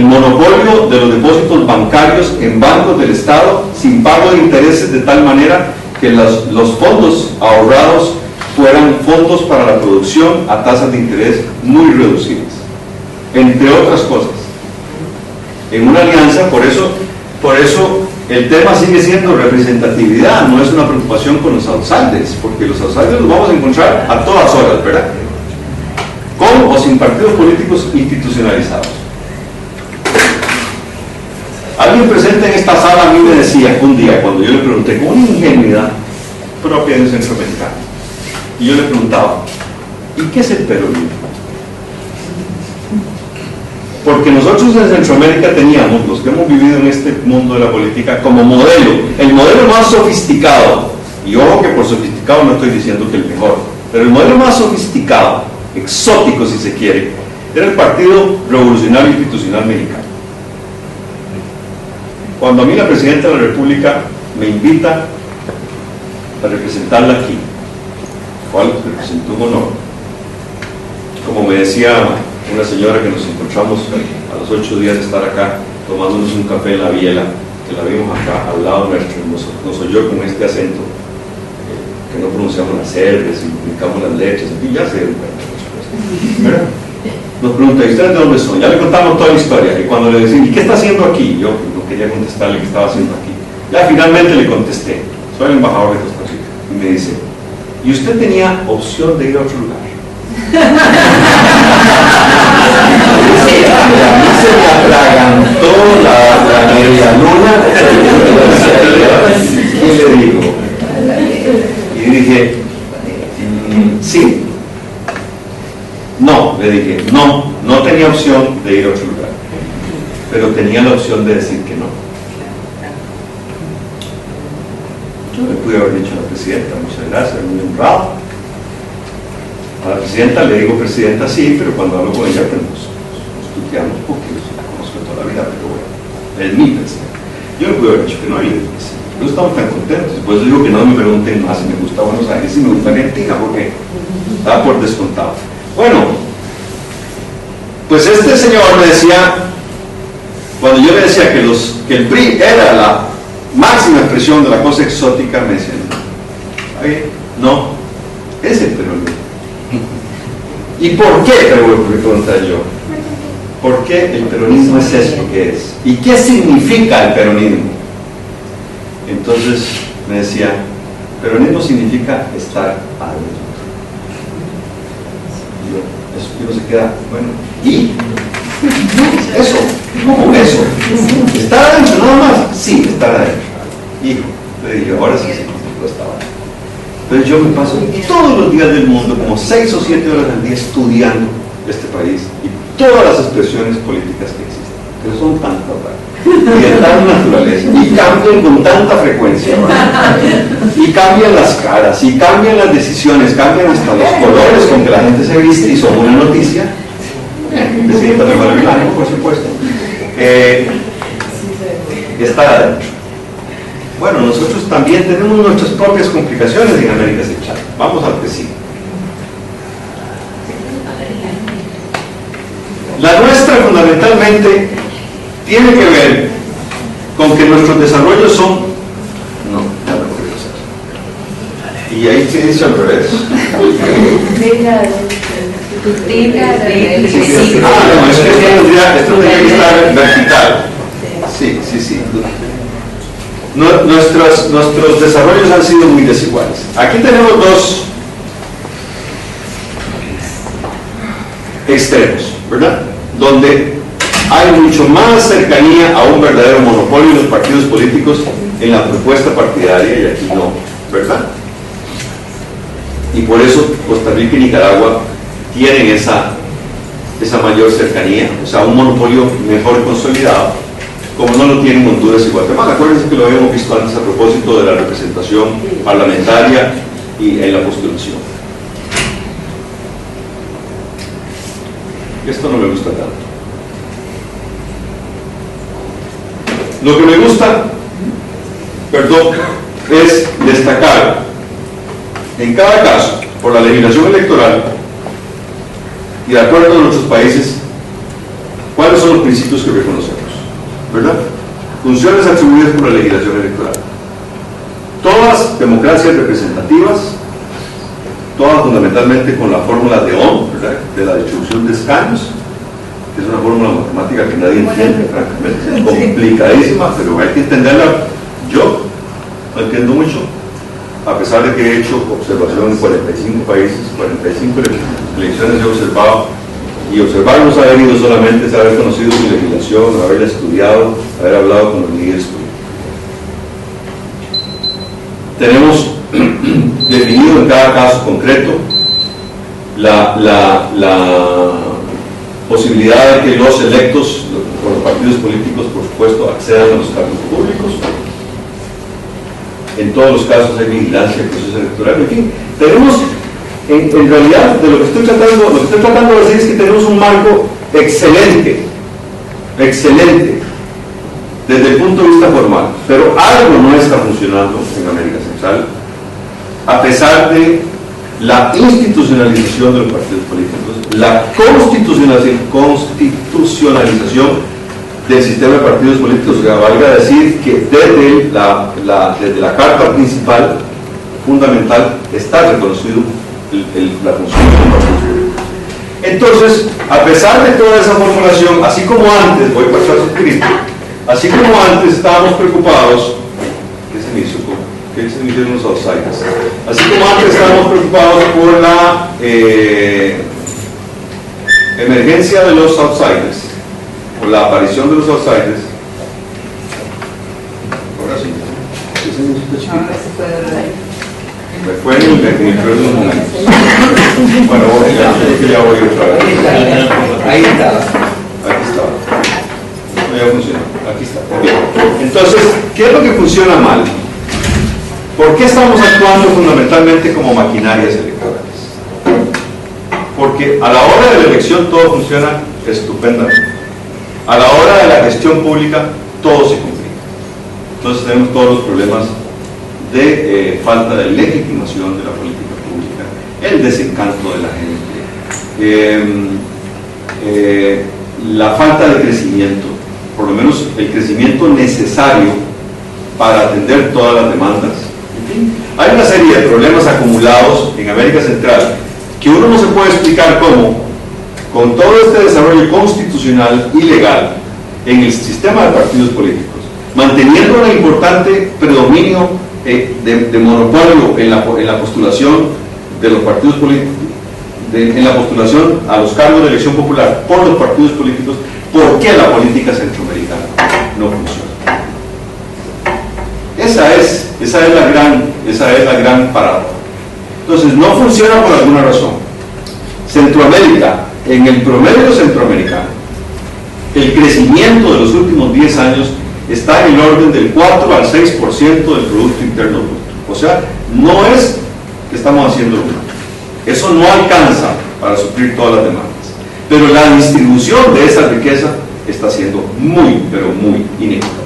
monopolio de los depósitos bancarios en bancos del Estado sin pago de intereses, de tal manera que los fondos ahorrados fueran fondos para la producción a tasas de interés muy reducidas, entre otras cosas. En una alianza, por eso el tema sigue siendo representatividad, no es una preocupación con los outsiders, porque los outsiders los vamos a encontrar a todas horas, ¿verdad? Con o sin partidos políticos institucionalizados. Alguien presente en esta sala a mí me decía un día, cuando yo le pregunté, con una ingenuidad propia del centroamericano, y yo le preguntaba, ¿y qué es el peronismo? Porque nosotros en Centroamérica teníamos, los que hemos vivido en este mundo de la política, como modelo, el modelo más sofisticado, y ojo que por sofisticado no estoy diciendo que el mejor, pero el modelo más sofisticado, exótico si se quiere, era el Partido Revolucionario Institucional Mexicano. Cuando a mí la Presidenta de la República me invita a representarla aquí, cual representó un honor, como me decía una señora que nos encontramos a los 8 días de estar acá tomándonos un café en la Biela, que la vimos acá al lado nuestro, nos oyó con este acento que no pronunciamos las R's y publicamos las letras, y ya se ¿verdad? Nos pregunta, ¿y ustedes de dónde son? Ya le contamos toda la historia, y cuando le decimos, ¿y qué está haciendo aquí? Yo no quería contestarle qué estaba haciendo aquí. Ya finalmente le contesté, soy el embajador de Costa Rica, y me dice, ¿y usted tenía opción de ir a otro lugar? Se me atragantó la media luna y le digo, y dije, sí. No, le dije, no tenía opción de ir a otro lugar, pero tenía la opción de decir que no. Yo le pude haber dicho a la Presidenta, muchas gracias, muy honrado. A la Presidenta le digo Presidenta sí, pero cuando hablo con ella pues nos tuteamos porque la conozco toda la vida, pero bueno, es mi Presidenta. Yo le pude haber dicho que no, y le dije que sí. No estamos tan contentos, por eso digo que no me pregunten más si me gusta Buenos Aires, si me gusta Argentina, porque estaba por descontado. Bueno, pues este señor me decía, cuando yo le decía que el PRI era la máxima expresión de la cosa exótica, me decía, no, es el peronismo. ¿Y por qué? Pregunté yo. ¿Por qué el peronismo es eso que es? ¿Y qué significa el peronismo? Entonces me decía, peronismo significa estar adentro. Y uno se queda, bueno, ¿y? Eso, ¿cómo eso? ¿Estar adentro nada más? Sí, estar adentro. Hijo, le dije, ahora sí, no estaba. Pero yo me paso todos los días del mundo, como 6 o 7 horas al día, estudiando este país y todas las expresiones políticas que existen, pero son tantas y de tal naturaleza, y cambian con tanta frecuencia, y cambian las caras, y cambian las decisiones, cambian hasta los colores con que la gente se viste, y son una noticia. Presidenta de Guadalajara, por supuesto, está adentro. Bueno, nosotros también tenemos nuestras propias complicaciones en América Central. Vamos al que sigue. La nuestra fundamentalmente tiene que ver con que nuestros desarrollos son... No, ya lo voy a hacer. Y ahí se dice al revés. No, es que esto tendría que estar vertical. Sí. Nuestros desarrollos han sido muy desiguales. Aquí tenemos dos extremos, ¿verdad? Donde hay mucho más cercanía a un verdadero monopolio de los partidos políticos en la propuesta partidaria y aquí no, ¿verdad? Y por eso Costa Rica y Nicaragua tienen esa mayor cercanía, o sea, un monopolio mejor consolidado, como no lo tienen Honduras y Guatemala. Acuérdense que lo habíamos visto antes a propósito de la representación parlamentaria y en la postulación. Esto no me gusta tanto. Lo que me gusta, perdón, es destacar en cada caso, por la legislación electoral y de acuerdo a nuestros países, cuáles son los principios que reconocemos, ¿verdad? Funciones atribuidas por la legislación electoral. Todas democracias representativas, todas fundamentalmente con la fórmula de Ohm, ¿verdad?, de la distribución de escaños, que es una fórmula matemática que nadie entiende, francamente, complicadísima, pero hay que entenderla. Yo no entiendo mucho, a pesar de que he hecho observación en 45 países, 45 elecciones he observado, y observar no es haber ido solamente, es haber conocido su legislación, haberla estudiado, haber hablado con los líderes políticos. Tenemos definido en cada caso concreto la posibilidad de que los electos por los partidos políticos, por supuesto, accedan a los cargos públicos. En todos los casos hay vigilancia del proceso electoral. En fin, tenemos, en realidad, de lo que estoy tratando de decir es que tenemos un marco excelente, desde el punto de vista formal, pero algo no está funcionando en América Central, a pesar de la institucionalización de los partidos políticos, la constitucionalización del sistema de partidos políticos. O sea, valga decir que desde la carta principal fundamental está reconocido la función de los partidos políticos. Entonces, a pesar de toda esa formulación, así como antes, voy a pasar suscrito, así como antes estábamos preocupados, ¿qué se me hicieron los outsiders? Así como antes estábamos preocupados por la emergencia de los outsiders, por la aparición de los outsiders. Ahora sí. Ahora se puede ver ahí. Me fue en el peor de los momentos. Bueno, ya voy otra vez. Ahí estaba. Aquí estaba. No, ya funciona. Aquí está. Entonces, ¿qué es lo que funciona mal? ¿Por qué estamos actuando fundamentalmente como maquinarias electorales? Porque a la hora de la elección todo funciona estupendamente. A la hora de la gestión pública todo se complica. Entonces tenemos todos los problemas de falta de legitimación de la política pública, el desencanto de la gente, la falta de crecimiento, por lo menos el crecimiento necesario para atender todas las demandas. En fin, hay una serie de problemas acumulados en América Central que uno no se puede explicar cómo, con todo este desarrollo constitucional y legal en el sistema de partidos políticos, manteniendo un importante predominio de monopolio en la postulación de los partidos políticos, en la postulación a los cargos de elección popular por los partidos políticos, ¿por qué la política centroamericana no funciona? Esa es la gran paradoja. Entonces, no funciona por alguna razón. Centroamérica, en el promedio centroamericano, el crecimiento de los últimos 10 años está en el orden del 4 al 6% del Producto Interno Bruto. O sea, no es que estamos haciendo lo mismo. Eso no alcanza para suplir todas las demandas. Pero la distribución de esa riqueza está siendo muy, pero muy inequitativa.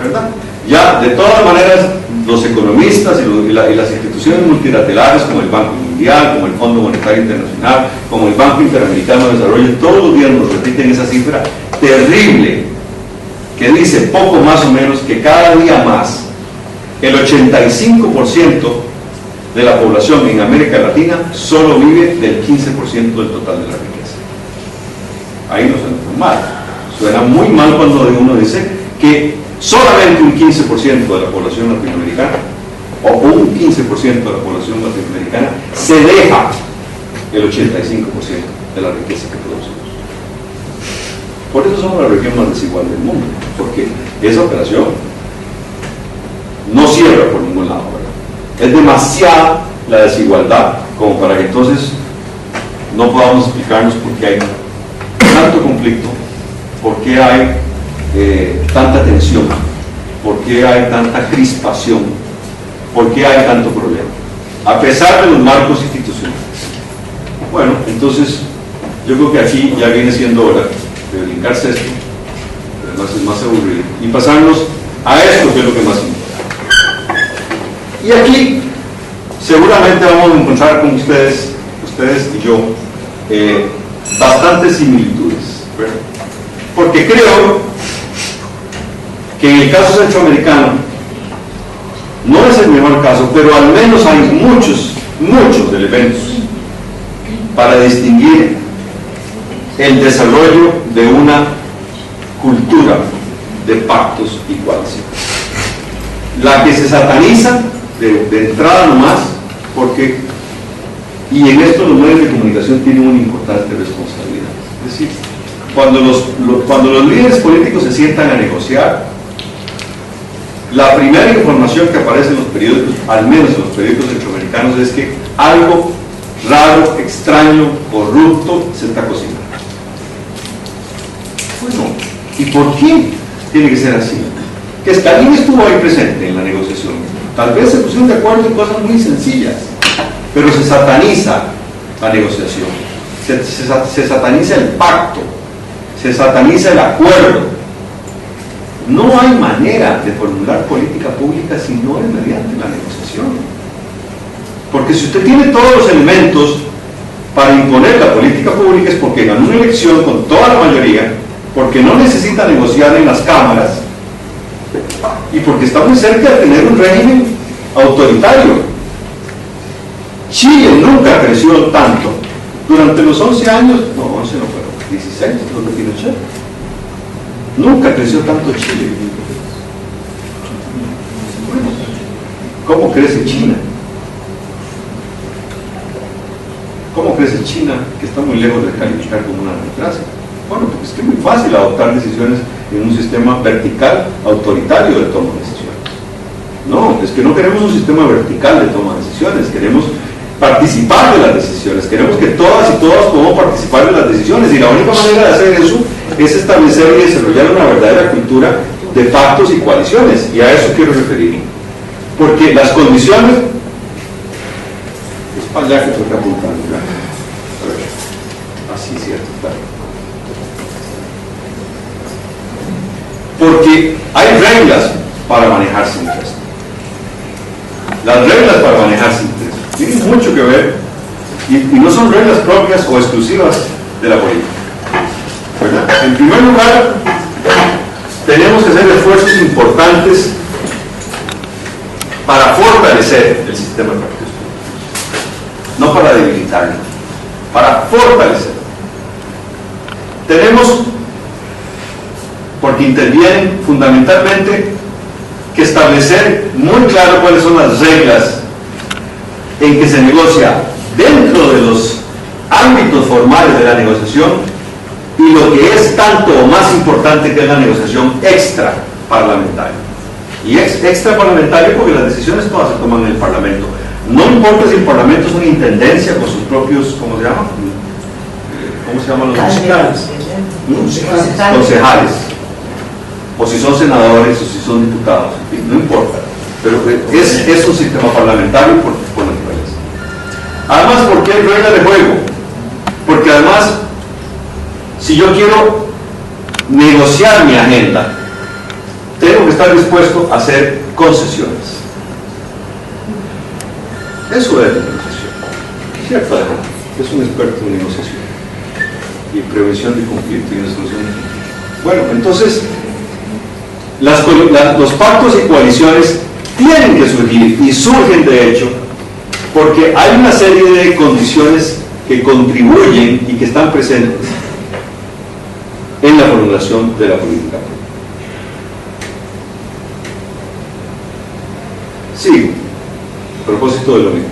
¿Verdad? Ya, de todas maneras, los economistas y las instituciones multilaterales como el Banco Mundial, como el Fondo Monetario Internacional, como el Banco Interamericano de Desarrollo, todos los días nos repiten esa cifra terrible que dice poco más o menos que cada día más el 85% de la población en América Latina solo vive del 15% del total de la riqueza. Ahí no suena muy mal. Suena muy mal cuando uno dice que solamente un 15% de la población latinoamericana o un 15% de la población latinoamericana se deja el 85% de la riqueza que producimos. Por eso somos la región más desigual del mundo, porque esa operación no cierra por ningún lado, ¿verdad? Es demasiada la desigualdad como para que entonces no podamos explicarnos por qué hay tanto conflicto, por qué hay tanta tensión, por qué hay tanta crispación, por qué hay tanto problema, a pesar de los marcos institucionales. Bueno, entonces yo creo que aquí ya viene siendo hora de brincarse esto, además es más aburrido, y pasarnos a esto, que es lo que más importa. Y aquí seguramente vamos a encontrar con ustedes y yo, bastantes similitudes, ¿verdad? Porque creo que en el caso centroamericano no es el mejor caso, pero al menos hay muchos elementos para distinguir el desarrollo de una cultura de pactos y coaliciones. La que se sataniza de entrada nomás, porque, y en esto los medios de comunicación tienen una importante responsabilidad. Es decir, cuando los líderes políticos se sientan a negociar, la primera información que aparece en los periódicos, al menos en los periódicos centroamericanos, es que algo raro, extraño, corrupto se está cocinando. Bueno, ¿y por qué tiene que ser así? Que Stalin estuvo ahí presente en la negociación. Tal vez se pusieron de acuerdo en cosas muy sencillas, pero se sataniza la negociación, se sataniza el pacto, se sataniza el acuerdo. No hay manera de formular política pública si no es mediante la negociación. Porque si usted tiene todos los elementos para imponer la política pública es porque ganó una elección con toda la mayoría, porque no necesita negociar en las cámaras y porque está muy cerca de tener un régimen autoritario. Chile nunca creció tanto durante los 11 años, no, 11 no fueron, 16, donde Pinochet. Nunca creció tanto Chile. Bueno, ¿cómo crece China? ¿Cómo crece China, que está muy lejos de calificar como una democracia? Bueno, porque es que es muy fácil adoptar decisiones en un sistema vertical, autoritario de toma de decisiones. No, es que no queremos un sistema vertical de toma de decisiones, queremos participar de las decisiones, queremos que todas y todos podamos participar de las decisiones, y la única manera de hacer eso es establecer y desarrollar una verdadera cultura de pactos y coaliciones, y a eso quiero referirme, porque las condiciones es para allá que estoy apuntando, ¿verdad? A ver, así cierto, está. Porque hay reglas para manejar sin esto. Las reglas para manejar sin esto tienen mucho que ver, y no son reglas propias o exclusivas de la política, ¿verdad? En primer lugar, tenemos que hacer esfuerzos importantes para fortalecer el sistema de partidos políticos, no para debilitarlo, para fortalecerlo. Tenemos, porque intervienen fundamentalmente, que establecer muy claro cuáles son las reglas en que se negocia dentro de los ámbitos formales de la negociación y lo que es tanto o más importante, que es la negociación extra parlamentaria. Y extra parlamentaria porque las decisiones todas se toman en el Parlamento. No importa si el Parlamento es una intendencia con sus propios, ¿cómo se llama? ¿Cómo se llaman los concejales? Concejales. O si son senadores o si son diputados, en fin, no importa. Pero es un sistema parlamentario por naturaleza. Además, porque hay reglas de juego. Porque además, si yo quiero negociar mi agenda, tengo que estar dispuesto a hacer concesiones. Eso es negociación. ¿Cierto, Alejandro? Es un experto en negociación y prevención de conflicto y resolución de conflicto. Bueno, entonces, los pactos y coaliciones tienen que surgir, y surgen de hecho, porque hay una serie de condiciones que contribuyen y que están presentes en la formulación de la política. Sí, a propósito de lo mismo.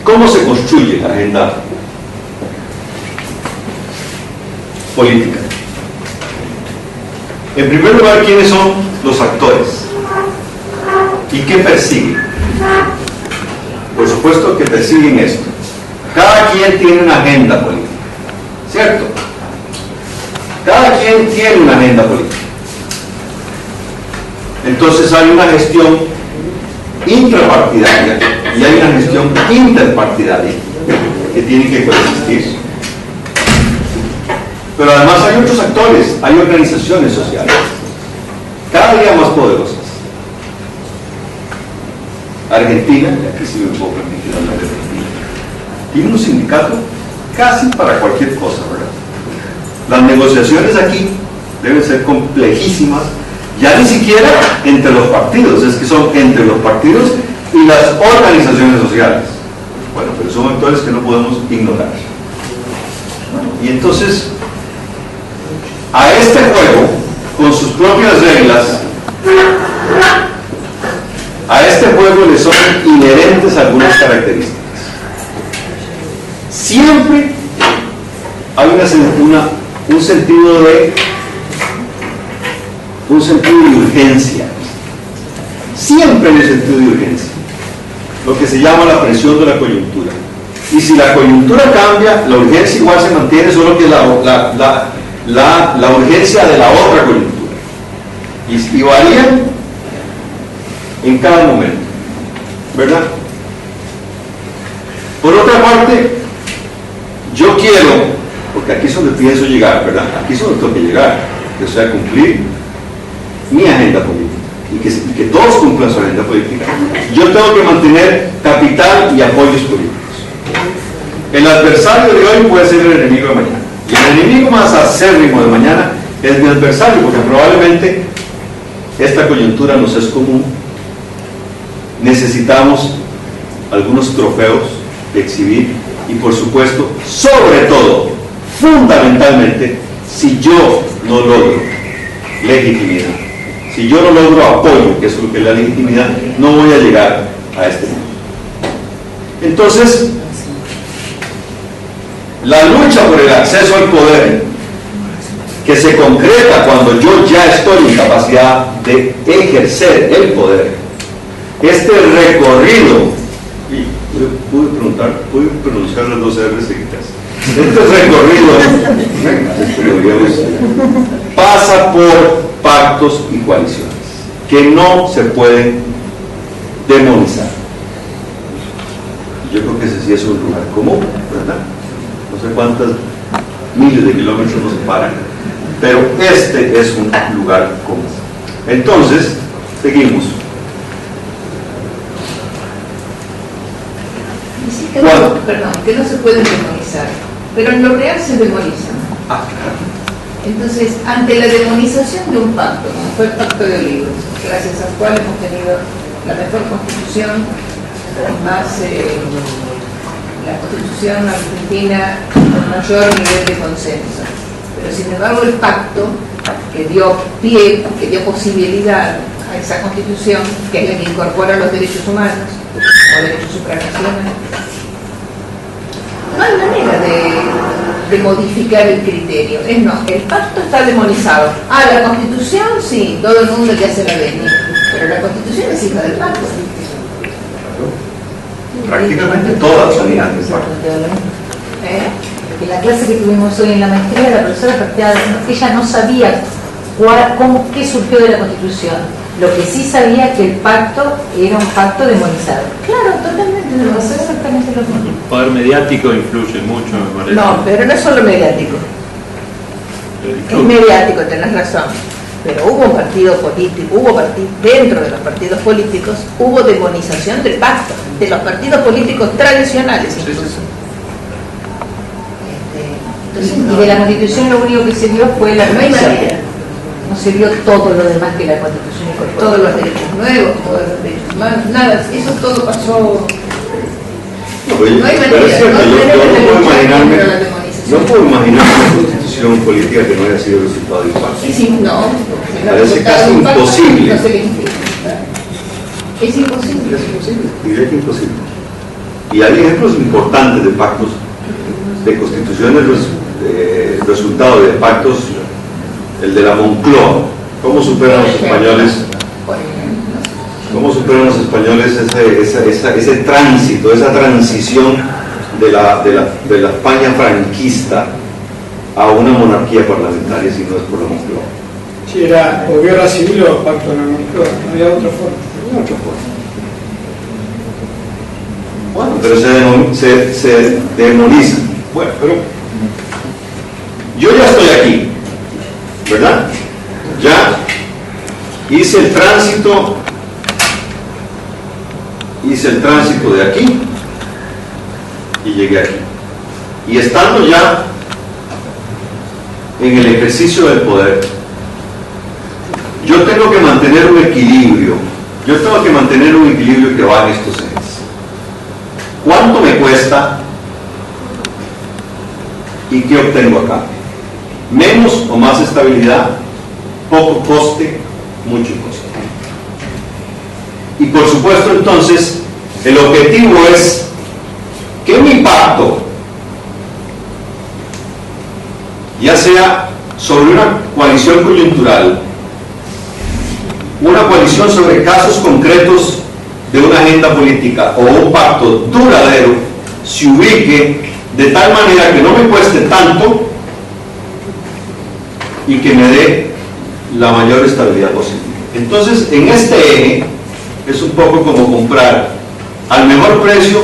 ¿Cómo se construye la agenda política? En primer lugar, ¿quiénes son los actores? ¿Y qué persiguen? Por supuesto que persiguen esto. Cada quien tiene una agenda política, ¿cierto? Cada quien tiene una agenda política. Entonces hay una gestión intrapartidaria y hay una gestión interpartidaria que tienen que coexistir. Pero además hay otros actores, hay organizaciones sociales, cada día más poderosas. Argentina, y aquí sí me puedo permitir hablar de Argentina, tiene un sindicato casi para cualquier cosa, ¿verdad? Las negociaciones aquí deben ser complejísimas, ya ni siquiera entre los partidos, es que son entre los partidos y las organizaciones sociales. Bueno, pero son actores que no podemos ignorar. Y entonces, a este juego, con sus propias reglas, a este juego le son inherentes algunas características. Siempre hay un sentido de urgencia. Siempre hay un sentido de urgencia. Lo que se llama la presión de la coyuntura. Y si la coyuntura cambia, la urgencia igual se mantiene, solo que la urgencia de la otra coyuntura. Y varían en cada momento, ¿verdad? Por otra parte, yo quiero, porque aquí es donde pienso llegar, ¿verdad? Aquí es donde tengo que llegar, o sea, cumplir mi agenda política y que todos cumplan su agenda política. Yo tengo que mantener capital y apoyos políticos. El adversario de hoy puede ser el enemigo de mañana, y el enemigo más acérrimo de mañana es mi adversario, porque probablemente esta coyuntura nos es común. Necesitamos algunos trofeos que exhibir y, por supuesto, sobre todo, fundamentalmente, si yo no logro legitimidad, si yo no logro apoyo, que es lo que es la legitimidad, no voy a llegar a este mundo. Entonces, la lucha por el acceso al poder, que se concreta cuando yo ya estoy en capacidad de ejercer el poder, este recorrido, y pude pronunciar las dos R seguidas, este recorrido pasa por pactos y coaliciones que no se pueden demonizar. Yo creo que ese sí es un lugar común, ¿verdad? No sé cuántas miles de kilómetros nos separan, pero este es un lugar común. Entonces, seguimos. Perdón, que no se pueden demonizar, pero en lo real se demonizan. Entonces, ante la demonización de un pacto, como fue el Pacto de Olivos, gracias al cual hemos tenido la mejor constitución, más la constitución argentina con mayor nivel de consenso, pero sin embargo el pacto que dio pie, que dio posibilidad a esa constitución, que es la que incorpora los derechos humanos o derechos supranacionales, no hay manera de modificar el criterio. El pacto está demonizado. La constitución sí, todo el mundo ya se la venía, pero la constitución es hija del pacto. Prácticamente todas son hijas del pacto. En la clase que tuvimos hoy en la maestría, la profesora planteaba que ella no sabía qué surgió de la constitución. Lo que sí sabía que el pacto era un pacto demonizado. Claro, totalmente demonizado, exactamente lo mismo. El poder mediático influye mucho, me parece. No, pero no es solo mediático. Es mediático, tenés razón. Pero hubo un partido político, dentro de los partidos políticos, hubo demonización del pacto, de los partidos políticos tradicionales incluso. Y de la constitución lo único que se vio fue la renuncia. No se vio todo lo demás que la constitución incorporó. Todos los derechos nuevos, todos los derechos humanos, nada, eso todo pasó. No hay manera, no puedo imaginarme una constitución política que no haya sido resultado de un pacto. Sí, no. Parece casi imposible. No sé qué implica. Es imposible. Es imposible, diría que imposible. Y hay ejemplos importantes de pactos, de constituciones resultado de pactos, el de la Moncloa, ¿Cómo superan los españoles? ¿Cómo superan los españoles ese tránsito, esa transición de la España franquista a una monarquía parlamentaria, si no es por la Moncloa? Si era o guerra civil o pacto de la Moncloa, no había otra forma. No había otra forma. Bueno, pero se demoniza. Bueno, pero yo ya estoy aquí, ¿verdad? Ya hice el tránsito de aquí y llegué aquí. Y estando ya en el ejercicio del poder, yo tengo que mantener un equilibrio. Yo tengo que mantener un equilibrio que va en estos ejes. ¿Cuánto me cuesta y qué obtengo acá? Menos o más estabilidad, poco coste, mucho coste. Y por supuesto entonces el objetivo es que mi impacto, ya sea sobre una coalición coyuntural, una coalición sobre casos concretos de una agenda política o un pacto duradero, se ubique de tal manera que no me cueste tanto y que me dé la mayor estabilidad posible. Entonces, en este eje es un poco como comprar al mejor precio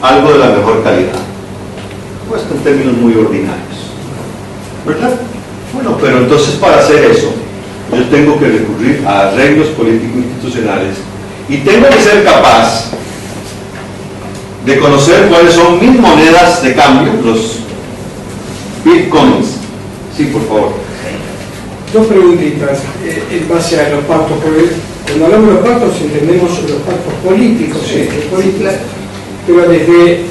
algo de la mejor calidad, puesto en términos muy ordinarios, ¿verdad? Bueno, pero entonces para hacer eso yo tengo que recurrir a arreglos político-institucionales y tengo que ser capaz de conocer cuáles son mis monedas de cambio, los bitcoins. Sí, por favor. Dos preguntitas en base a los pactos, porque cuando hablamos de los pactos entendemos los pactos políticos, pero desde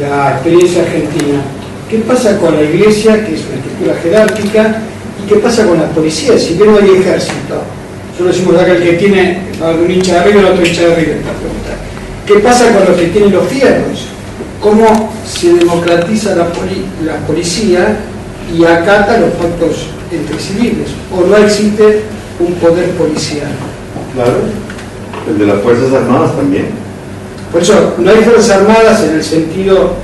la experiencia argentina, ¿qué pasa con la iglesia, que es una estructura jerárquica, y qué pasa con la policía? Si bien no hay ejército, solo decimos acá el que tiene un hincha de arriba y el otro hincha de arriba, esta pregunta. ¿Qué pasa con los que tienen los fierros? ¿Cómo se democratiza la policía y acata los pactos entre civiles? ¿O no existe un poder policial? Claro, el de las Fuerzas Armadas también. Por eso, no hay Fuerzas Armadas en el sentido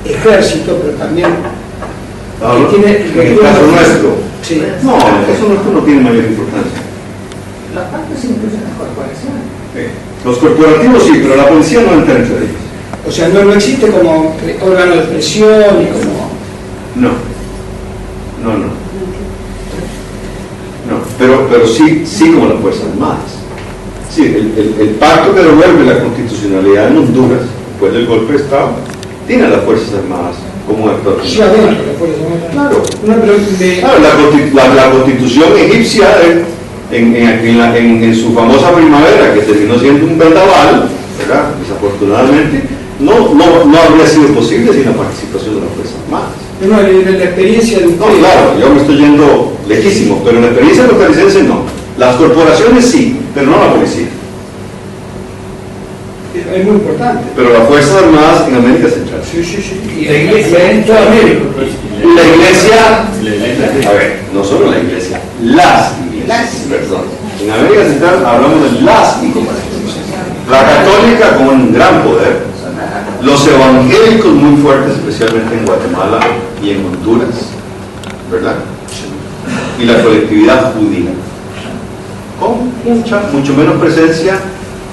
ejército, pero también en el caso nuestro. Sí. No, en el caso nuestro no tiene mayor importancia. Los pactos incluyen las corporaciones. Los corporativos sí, pero la policía no entra entre ellos. O sea, no existe como órgano de presión y como... No, pero sí como las Fuerzas Armadas. Sí, el pacto que devuelve la constitucionalidad en Honduras, después del golpe de Estado, tiene a las Fuerzas Armadas como actor. Sí, adentro de las Fuerzas Armadas. Claro. La constitución egipcia, en su famosa primavera, que terminó siendo un vendaval, ¿verdad? Desafortunadamente, no habría sido posible sin la participación de las Fuerzas Armadas. No, en la experiencia de No, claro, yo me estoy yendo lejísimo, pero en la experiencia costarricense no. Las corporaciones sí, pero no la policía. Es muy importante. Pero las Fuerzas Armadas en América Central. Sí. Y la iglesia en toda América. Y la iglesia, a ver, no solo la iglesia, las iglesias, perdón. En América Central hablamos de las iglesias. La católica con un gran poder, los evangélicos muy fuertes, especialmente en Guatemala y en Honduras, ¿verdad? Y la colectividad judía, con mucho menos presencia,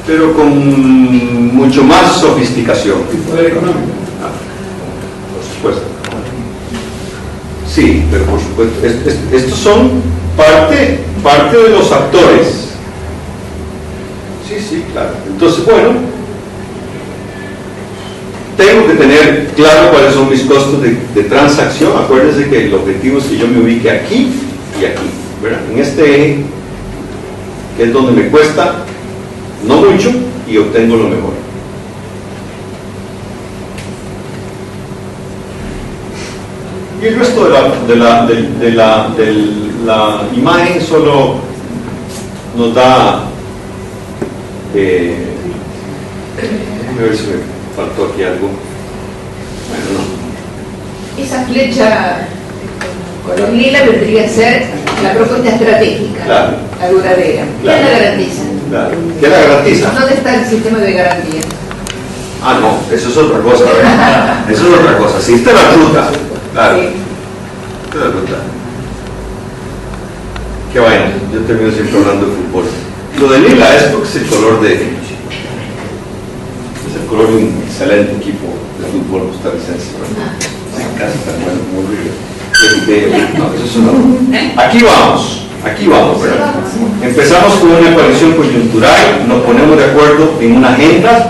pero con mucho más sofisticación. Y poder económico. Por supuesto. Sí, pero por supuesto, estos son parte de los actores. Sí, claro. Entonces, bueno, tengo que tener claro cuáles son mis costos de transacción. Acuérdense que el objetivo es que yo me ubique aquí y aquí, ¿verdad? En este eje, que es donde me cuesta no mucho y obtengo lo mejor. Y el resto de la imagen solo nos da, déjame ver si me faltó aquí algo. Bueno, no. Esa flecha color lila vendría a ser la propuesta estratégica. Claro. la duradera. Claro. ¿Quién la garantiza? Claro. ¿Qué la garantiza? ¿Dónde está el sistema de garantía? Ah, no, eso es otra cosa, ¿verdad? Eso es otra cosa. Si esta es la ruta, claro. Sí. Esta es la ruta. Qué vaina, yo termino siempre hablando de fútbol. Lo de lila es porque es el color de un excelente equipo de fútbol costarricense, ¿verdad? Sí, casi tan bueno como River. No, eso es una... Aquí vamos, ¿verdad? Empezamos con una coalición coyuntural, nos ponemos de acuerdo en una agenda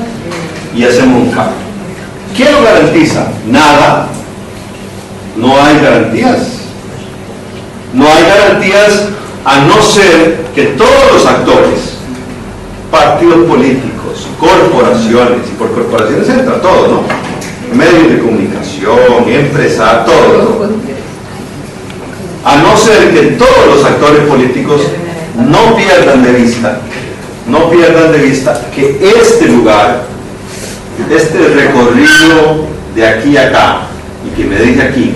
y hacemos un cambio. ¿Qué lo garantiza? Nada. No hay garantías. No hay garantías a no ser que todos los actores, partidos políticos, corporaciones, y por corporaciones entra todo, ¿no? Medios de comunicación, empresas, todo. A no ser que todos los actores políticos no pierdan de vista que este lugar, este recorrido de aquí a acá, y que me deje aquí,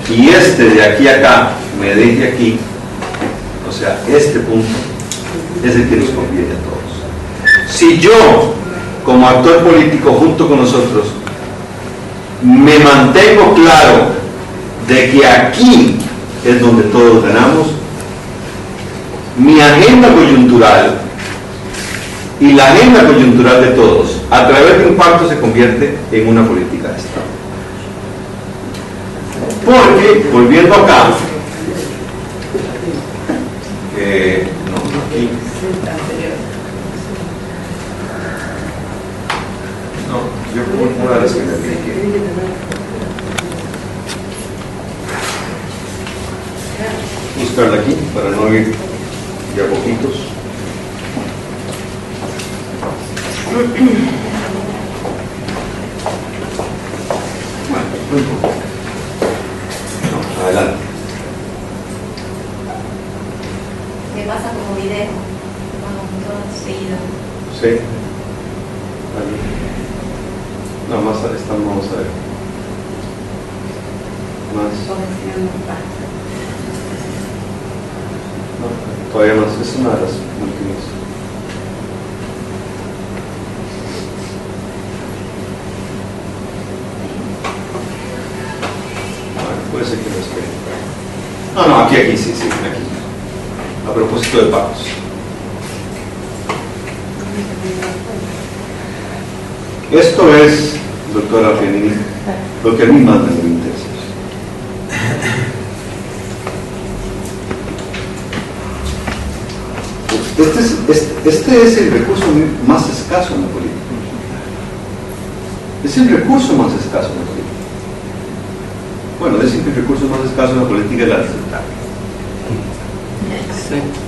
y este de aquí a acá me deje aquí, o sea, este punto es el que nos conviene a todos. Si yo, como actor político junto con nosotros, me mantengo claro de que aquí es donde todos ganamos, mi agenda coyuntural y la agenda coyuntural de todos, a través de un pacto, se convierte en una política de Estado. Porque, volviendo acá, aquí, yo una de las que me expliqué. Buscarla aquí para no ir de a poquitos. Bueno, muy poco. No, adelante. Me pasa como video, vamos todo seguido. Sí. Vale. No, más estamos, vamos a ver. Más. No, todavía más, es una de las últimas. Bueno, puede ser que no esté. No, aquí, sí, aquí. A propósito de pagos. Esto es, doctora Pianini, lo que a mí más me interesa. Este es el recurso más escaso en la política. Es el recurso más escaso en la política. Bueno, dicen que el recurso más escaso en la política es la libertad.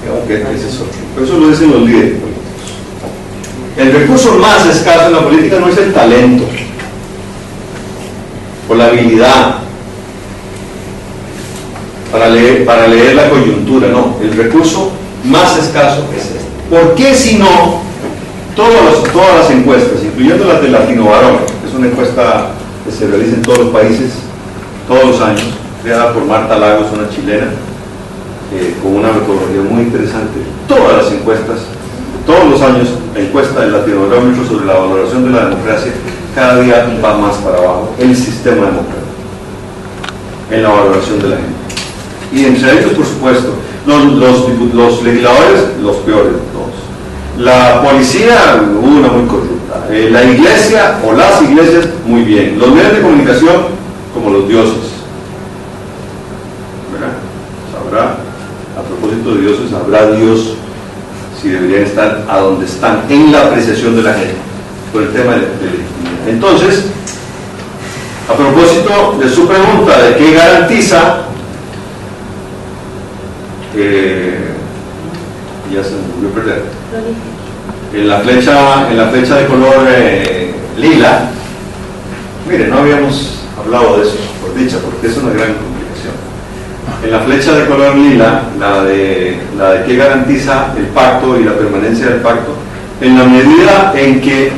Aunque ese es otro. Pero eso lo dicen los líderes políticos. El recurso más escaso en la política no es el talento o la habilidad para leer la coyuntura, no. El recurso más escaso es este. ¿Por qué si no todas las encuestas, incluyendo las de Latinobarómetro, que es una encuesta que se realiza en todos los países, todos los años, creada por Marta Lagos, una chilena, con una metodología muy interesante? Todas las encuestas, todos los años, la encuesta del Latinobarómetro sobre la valoración de la democracia, cada día va más para abajo el sistema democrático en la valoración de la gente. Y entre ellos, por supuesto, los legisladores, los peores de todos. La policía, una muy corrupta. La iglesia o las iglesias, muy bien. Los medios de comunicación, como los dioses. ¿Verdad? Sabrá, a propósito de dioses, sabrá Dios si deberían estar a donde están en la apreciación de la gente por el tema de legitimidad. Entonces, a propósito de su pregunta de qué garantiza, ya se me volvió a perder. En la flecha de color lila, mire, no habíamos hablado de eso, por dicha, porque es una gran complicación. En la flecha de color lila, la de qué garantiza el pacto y la permanencia del pacto, en la medida en que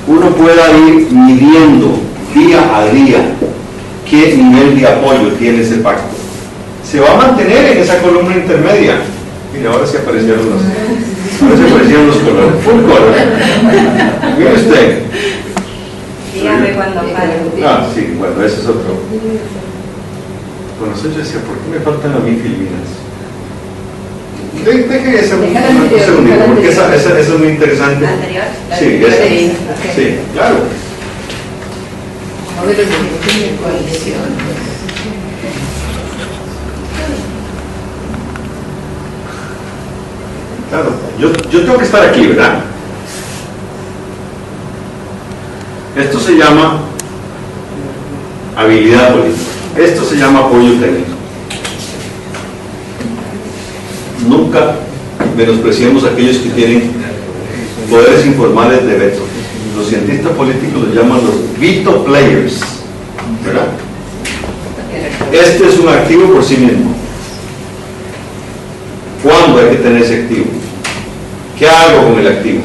uno pueda ir midiendo día a día qué nivel de apoyo tiene ese pacto, se va a mantener en esa columna intermedia Mira, ahora sí aparecieron los colores. Full color. Mire usted. Dígame cuando pare. Ah, sí, bueno, ese es otro. Bueno, yo decía, ¿por qué me faltan a mí filminas? Deje ese un segundito, porque esa es muy interesante. ¿Anterior? Sí, esa. Sí, claro. Modelos de gestión de coalición. Claro, yo tengo que estar aquí, ¿verdad? Esto se llama habilidad política. Esto se llama apoyo técnico. Nunca menospreciemos a aquellos que tienen poderes informales de veto. Los cientistas políticos los llaman los veto players, ¿verdad? Este es un activo por sí mismo. ¿Cuándo hay que tener ese activo? ¿Qué hago con el activo?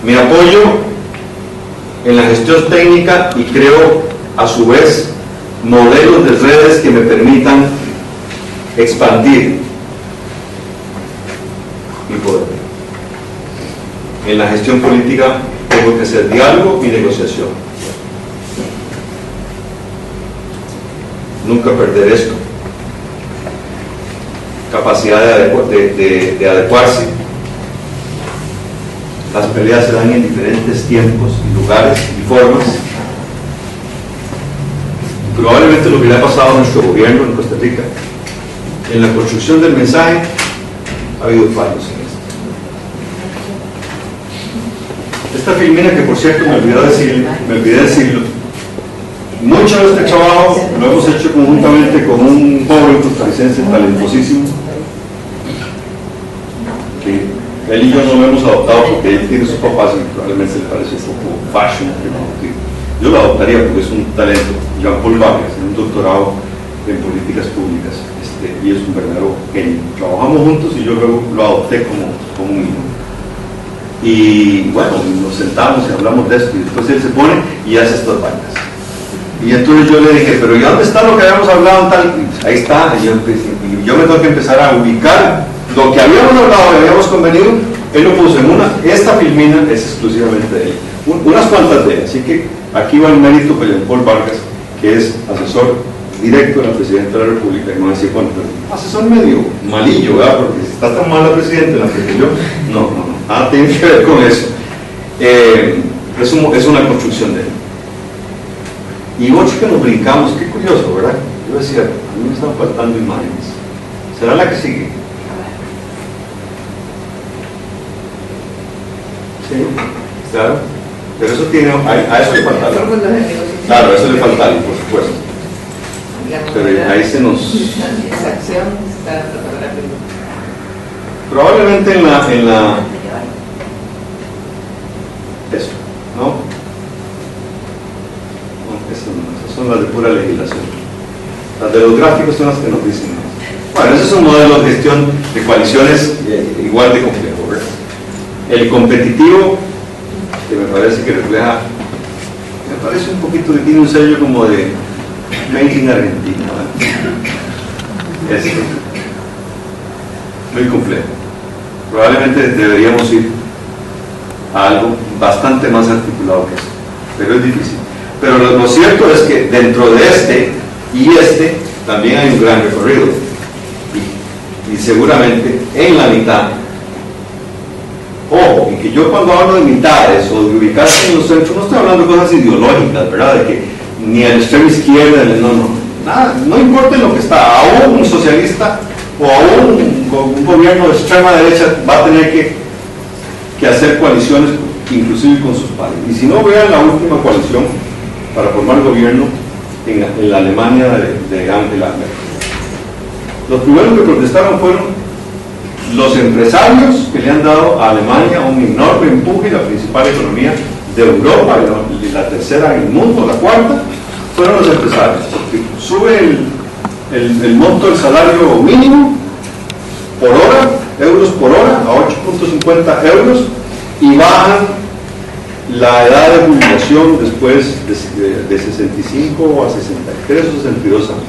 Me apoyo en la gestión técnica y creo a su vez modelos de redes que me permitan expandir mi poder. En la gestión política tengo que hacer diálogo y negociación. Nunca perder esto. Capacidad de adecuarse. Las peleas se dan en diferentes tiempos, lugares y formas. Probablemente lo que le ha pasado a nuestro gobierno en Costa Rica, en la construcción del mensaje, ha habido fallos en esto. Esta filmina, que por cierto me olvidé decirlo, mucho de este trabajo lo hemos hecho conjuntamente con un joven costarricense talentosísimo, que él y yo no lo hemos adoptado porque él tiene sus papás y probablemente le parece un poco fashion, yo lo adoptaría porque es un talento. Jean-Paul Vargas, en un doctorado en políticas públicas, y es un verdadero genio. Trabajamos juntos y yo luego lo adopté como un hijo. Y bueno, nos sentamos y hablamos de esto, y después él se pone y hace estas vainas. Y entonces yo le dije, pero ¿y dónde está lo que habíamos hablado en tal? Ahí está, y yo me tengo que empezar a ubicar lo que habíamos hablado, que habíamos convenido. Él lo puso en esta filmina es exclusivamente de él, unas cuantas de él. Así que aquí va el mérito para Jean-Paul Vargas, que es asesor directo de la Presidenta de la República. Y me va a decir, bueno, pero asesor medio malillo, ¿verdad? Porque si está tan mal la Presidenta, la que yo, no, nada tiene que ver con eso. Es una construcción de él. Y ocho que nos brincamos, qué curioso, ¿verdad? Yo decía, a mí me están faltando imágenes. ¿Será la que sigue? Sí, claro. Pero eso tiene, a eso le falta algo. Claro, a eso le falta algo, por supuesto. Pero ahí se nos... Esa acción está probablemente en la... Eso, ¿no? Esas son las de pura legislación. Las de los gráficos son las que nos dicen. Bueno, ese es un modelo de gestión de coaliciones igual de complejo, ¿verdad? El competitivo, que me parece que refleja, me parece un poquito que tiene un sello como de Made in Argentina, ¿verdad? Es muy complejo. Probablemente deberíamos ir a algo bastante más articulado que esto, pero es difícil. Pero lo cierto es que dentro de este también hay un gran recorrido, y seguramente en la mitad. Ojo, y que yo cuando hablo de mitades o de ubicarse en los centros, no estoy hablando de cosas ideológicas, ¿verdad? De que ni a la extrema izquierda, nada, no importa en lo que está, aún un socialista o aún un gobierno de extrema derecha va a tener que hacer coaliciones, inclusive con sus pares. Y si no, vean la última coalición para formar gobierno en la Alemania de Angela Merkel. Los primeros que protestaron fueron los empresarios que le han dado a Alemania un enorme empuje, la principal economía de Europa, la tercera en el mundo, la cuarta, fueron los empresarios, porque sube el monto del salario mínimo por hora, euros por hora, a 8.50 euros, y bajan la edad de jubilación después de 65 a 63 o 62 años,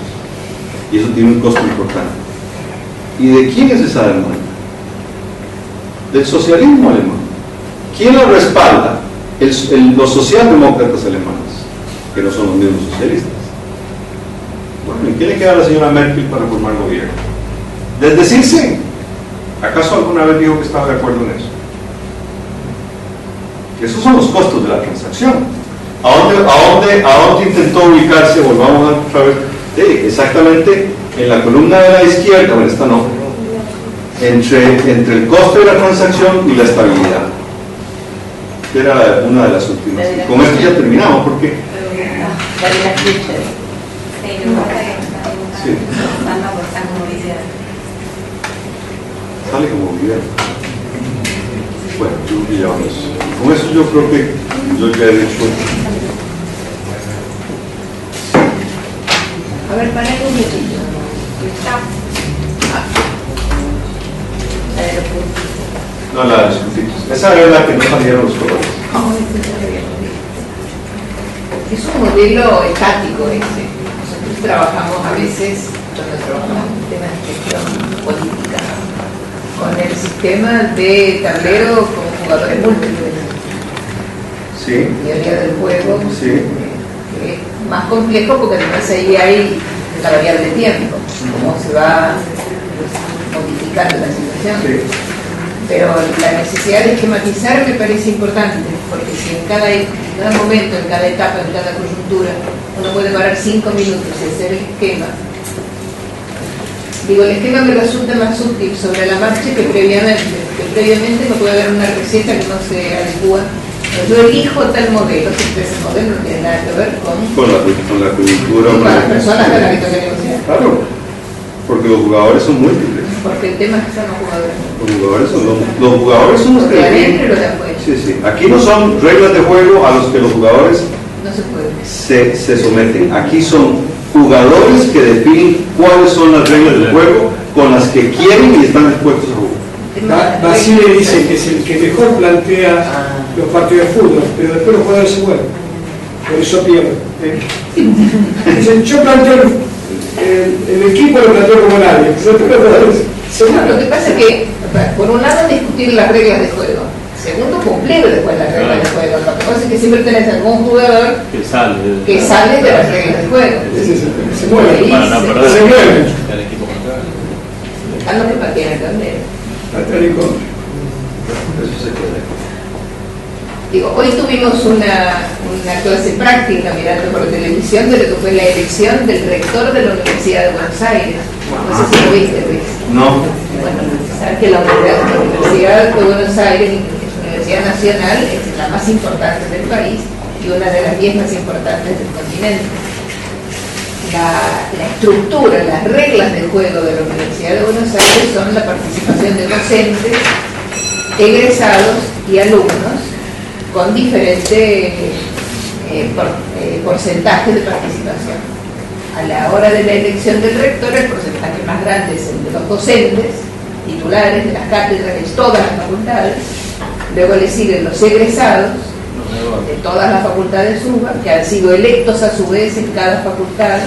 y eso tiene un costo importante. ¿Y de quién es esa demanda? Del socialismo alemán. ¿Quién la respalda? Los socialdemócratas alemanes, que no son los mismos socialistas. Bueno, ¿y qué le queda a la señora Merkel para formar gobierno? Desdecirse. ¿Acaso alguna vez dijo que estaba de acuerdo en eso? Esos son los costos de la transacción. ¿A dónde intentó ubicarse? Volvamos otra vez. Exactamente en la columna de la izquierda, bueno, esta no, entre el costo de la transacción y la estabilidad. Era una de las últimas. Con esto ya terminamos, porque Sí, yo creo que sí, está como dice. sale como video. Bueno, ya vamos. Con eso yo creo que yo ya he dicho. A ver, para un minutito. No, la de los puntitos. Esa era la que no salieron los colores. Es un modelo estático ese. Nosotros trabajamos a veces, cuando trabajamos en temas de gestión política, con el sistema de tablero con jugadores múltiples. Sí. Teoría del juego, Sí. que es más complejo porque además ahí hay la variable de tiempo, cómo se va modificando la situación. Sí. Pero la necesidad de esquematizar me parece importante, porque si en cada momento, en cada etapa, en cada coyuntura, uno puede parar 5 minutos y hacer el esquema. Digo, el esquema me resulta más útil sobre la marcha que previamente, porque previamente no puede haber una receta que no se adecua. Yo elijo tal modelo, que ese modelo no tiene nada que ver con la coyuntura. con las personas con las que tengo que negociar. Claro, porque los jugadores son múltiples. Porque el tema es que son los jugadores. Los jugadores son los Los que de definen. adentro y los de afuera. Sí, sí. Aquí no son reglas de juego a los que los jugadores No se puede. se someten. Aquí son jugadores que definen cuáles son las reglas del juego con las que quieren y están dispuestos a jugar. Basile dice que es el que mejor plantea los partidos de fútbol, pero después los jugadores se mueven. Por eso pierden. Dicen, yo planteo el equipo lo planteo como nadie. Después los jugadores se No, lo mueven. que pasa es que, por un lado, discutir las reglas de juego. Segundo, cumplir después las reglas de juego. Lo que pasa es que siempre tenés algún jugador Que sale. que sale de las reglas de juego. Se mueven. Para no perder Se mueven. el equipo contrario. Dejando que pateen el tablero. Atrás y contra. Eso se queda. Digo, hoy tuvimos una clase práctica mirando por televisión de lo que fue la elección del rector de la Universidad de Buenos Aires. No sé si lo viste, Luis. No. Bueno, sabes que la Universidad de Buenos Aires es una universidad nacional, es la más importante del país y una de las 10 más importantes del continente. La estructura, las reglas del juego de la Universidad de Buenos Aires son la participación de docentes, egresados y alumnos con diferentes porcentajes de participación. A la hora de la elección del rector, el porcentaje más grande es el de los docentes, titulares de las cátedras de todas las facultades. Luego le siguen los egresados de todas las facultades UBA, que han sido electos a su vez en cada facultad,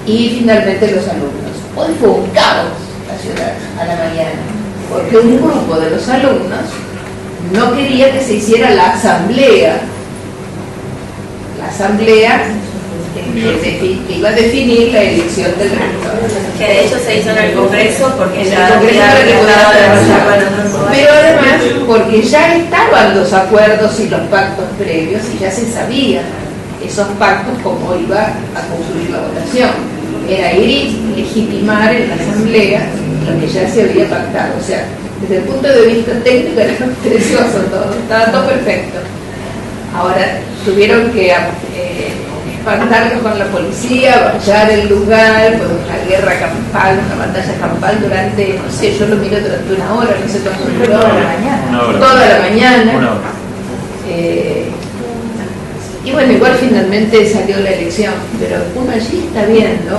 y finalmente los alumnos. Hoy fue un caos la ciudad a la mañana, porque un grupo de los alumnos no quería que se hiciera la asamblea que iba a definir la elección del rector. Que de hecho se hizo en el Congreso porque En el ya Congreso había para que pudiera estado trabajar. desarrollado en otros lugares. Pero además, porque ya estaban los acuerdos y los pactos previos y ya se sabía esos pactos cómo iba a concluir la votación. Era ir y legitimar en la asamblea lo que ya se había pactado. O sea, desde el punto de vista técnico era precioso todo, estaba todo perfecto. Ahora tuvieron que espantarlos con la policía, vallar el lugar, por una guerra campal, una batalla campal durante, no sé, yo lo miré durante una hora, no sé cuánto duró, Toda la mañana. Una hora. toda la mañana. Una hora. Y bueno, igual finalmente salió la elección, pero uno allí está viendo, no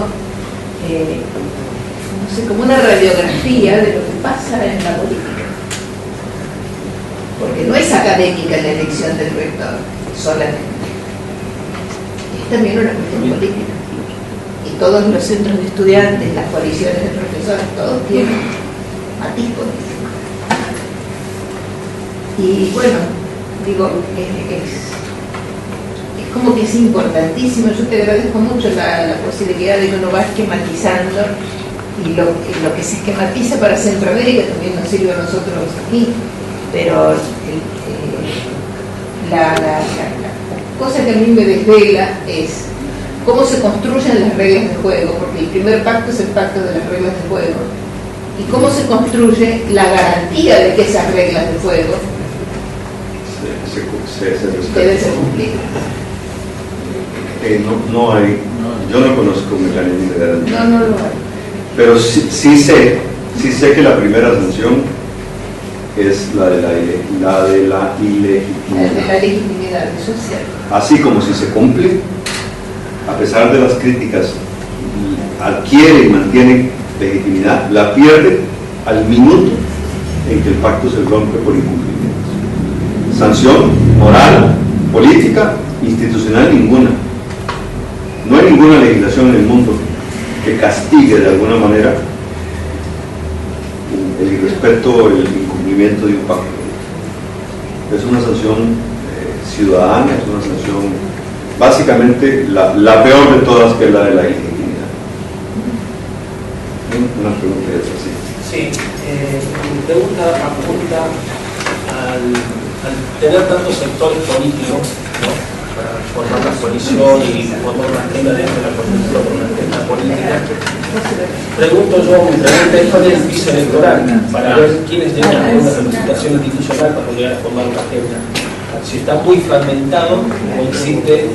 sé, como una radiografía de lo que pasa en la política. Porque no es académica la elección del rector solamente. Es también una cuestión política. Y todos los centros de estudiantes, las coaliciones de profesores, todos tienen matiz político. Y bueno, digo, es como que es importantísimo. Yo te agradezco mucho la posibilidad de que uno va esquematizando, y lo que se esquematiza para Centroamérica también nos sirve a nosotros aquí, pero la cosa que a mí me desvela es cómo se construyen las reglas de juego, porque el primer pacto es el pacto de las reglas de juego, y cómo se construye la garantía de que esas reglas de juego deben ser cumplidas. No hay, yo no conozco un mecanismo de garantía. No lo hay. Pero sí sé que la primera sanción es la de la ilegitimidad. La legitimidad, eso es cierto. Así como si se cumple, a pesar de las críticas, adquiere y mantiene legitimidad, la pierde al minuto en que el pacto se rompe por incumplimientos. Sanción moral, política, institucional, ninguna. No hay ninguna legislación en el mundo que castigue de alguna manera el irrespeto, el incumplimiento de un pacto. Es una sanción ciudadana, es una sanción básicamente la peor de todas, que es la de la ilegitimidad. Una pregunta de esa, sí. Sí, mi pregunta apunta al tener tantos sectores políticos, ¿no?, para formar la coalición y formar una agenda dentro de la coalición, una agenda política. Pregunto yo, mi pregunta es cuál es el piso electoral para ver quiénes llegan a una representación institucional para llegar a formar una agenda. Si está muy fragmentado o existe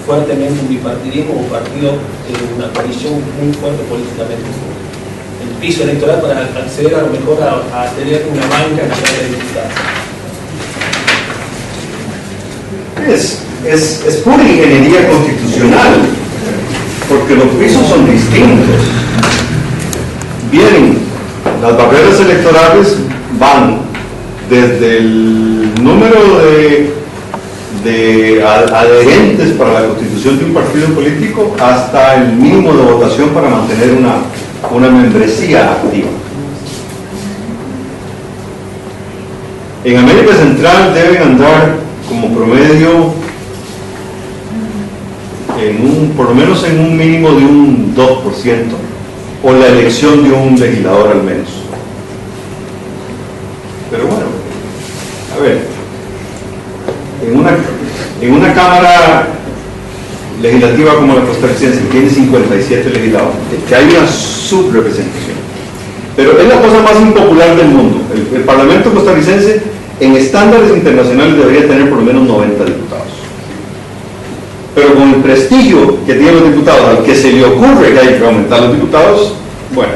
fuertemente un bipartidismo, un partido, una coalición muy fuerte políticamente. El piso electoral para acceder a lo mejor a tener una banca en la Cámara de Diputados. Es pura ingeniería constitucional, porque los pisos son distintos. Bien, las barreras electorales van desde el número de adherentes para la constitución de un partido político hasta el mínimo de votación para mantener una membresía activa. En América Central deben andar como promedio por lo menos en un mínimo de un 2%, o la elección de un legislador al menos. Pero bueno, a ver, en una cámara legislativa como la costarricense, que tiene 57 legisladores, que hay una subrepresentación, pero es la cosa más impopular del mundo. El Parlamento costarricense en estándares internacionales debería tener por lo menos 90 diputados. Pero con el prestigio que tienen los diputados, al que se le ocurre que hay que aumentar los diputados, bueno,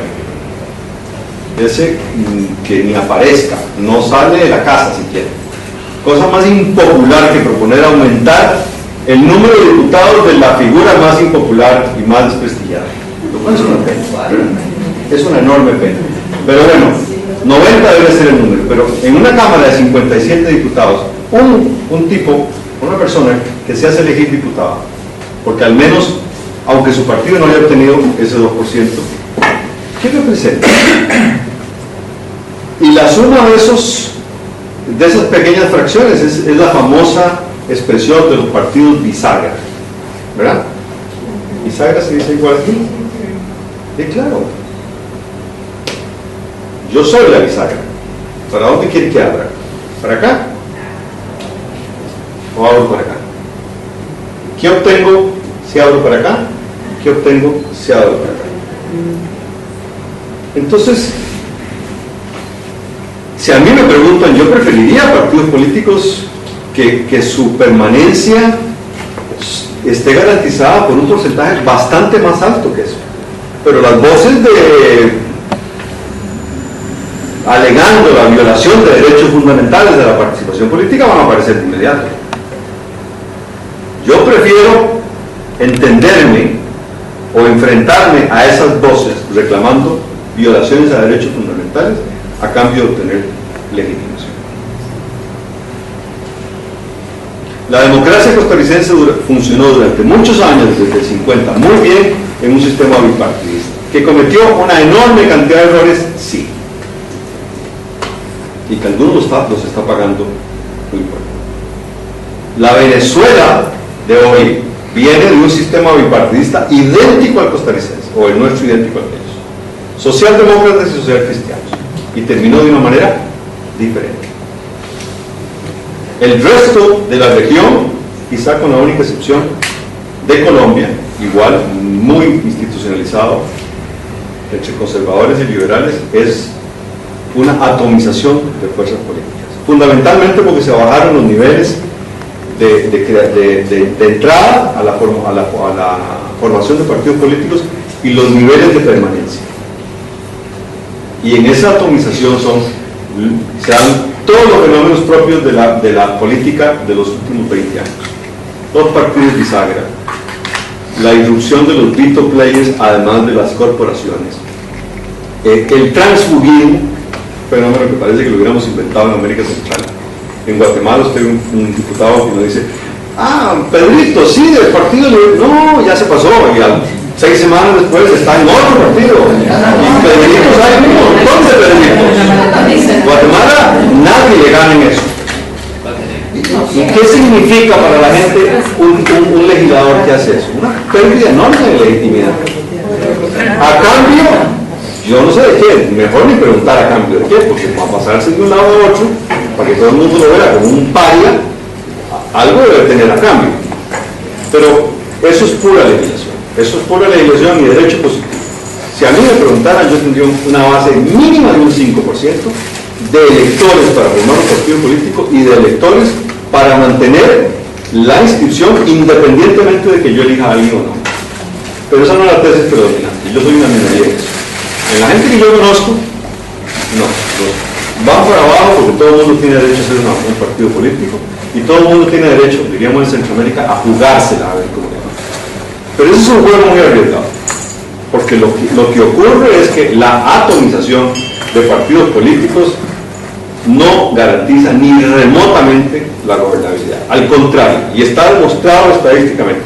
ese que ni aparezca, no sale de la casa siquiera. Cosa más impopular que proponer aumentar el número de diputados de la figura más impopular y más desprestigiada. Lo cual es una pena, es una enorme pena. Pero bueno, 90 debe ser el número, pero en una cámara de 57 diputados, un tipo, una persona que se hace elegir diputado, porque al menos, aunque su partido no haya obtenido ese 2%, ¿qué representa? Y la suma de esas pequeñas fracciones es la famosa expresión de los partidos bisagra, ¿verdad? ¿Bisagra se dice igual aquí? Sí, claro. Yo soy la bisagra. ¿Para dónde quiere que abra? ¿Para acá? ¿O abro para acá? ¿Qué obtengo si abro para acá? ¿Qué obtengo si abro para acá? Entonces, si a mí me preguntan, yo preferiría partidos políticos que su permanencia esté garantizada por un porcentaje bastante más alto que eso. Pero las voces alegando la violación de derechos fundamentales de la participación política van a aparecer de inmediato. Yo prefiero entenderme o enfrentarme a esas voces reclamando violaciones a derechos fundamentales a cambio de obtener legitimación. La democracia costarricense funcionó durante muchos años, desde el 50, muy bien en un sistema bipartidista. ¿Que cometió una enorme cantidad de errores? Sí. Y que algunos los está pagando muy fuerte. La Venezuela de hoy viene de un sistema bipartidista idéntico al costarricense, o el nuestro idéntico al de ellos. Socialdemócratas y socialcristianos. Y terminó de una manera diferente. El resto de la región, quizá con la única excepción de Colombia, igual muy institucionalizado entre conservadores y liberales, es una atomización de fuerzas políticas, fundamentalmente porque se bajaron los niveles de entrada a la formación de partidos políticos y los niveles de permanencia. Y en esa atomización se dan todos los fenómenos propios de la política de los últimos 20 años. Los partidos bisagra, la irrupción de los veto players, además de las corporaciones, el transfugismo, fenómeno que parece que lo hubiéramos inventado en América Central. En Guatemala usted un diputado que nos dice: Pedrito, sí, del partido libre. No, ya se pasó, y 6 semanas después está en otro partido. Y Pedritos, hay un montón de Pedritos. Guatemala, nadie le gana en eso. ¿Y qué significa para la gente un legislador que hace eso? Una pérdida enorme de legitimidad. A cambio, yo no sé de qué, mejor ni preguntar a cambio de qué, porque para pasarse de un lado a otro, para que todo el mundo lo vea como un paria, algo debe tener a cambio. Pero eso es pura legislación. Eso es pura legislación y derecho positivo. Si a mí me preguntaran, yo tendría una base mínima de un 5% de electores para formar un partido político y de electores para mantener la inscripción independientemente de que yo elija a alguien o no. Pero esa no es la tesis predominante. Yo soy una minoría de eso. En la gente que yo conozco, no. Van para abajo porque todo el mundo tiene derecho a ser un partido político y todo el mundo tiene derecho, diríamos en Centroamérica, a jugársela a ver cómo le va. Pero ese es un juego muy arriesgado, porque lo que ocurre es que la atomización de partidos políticos no garantiza ni remotamente la gobernabilidad. Al contrario, y está demostrado estadísticamente.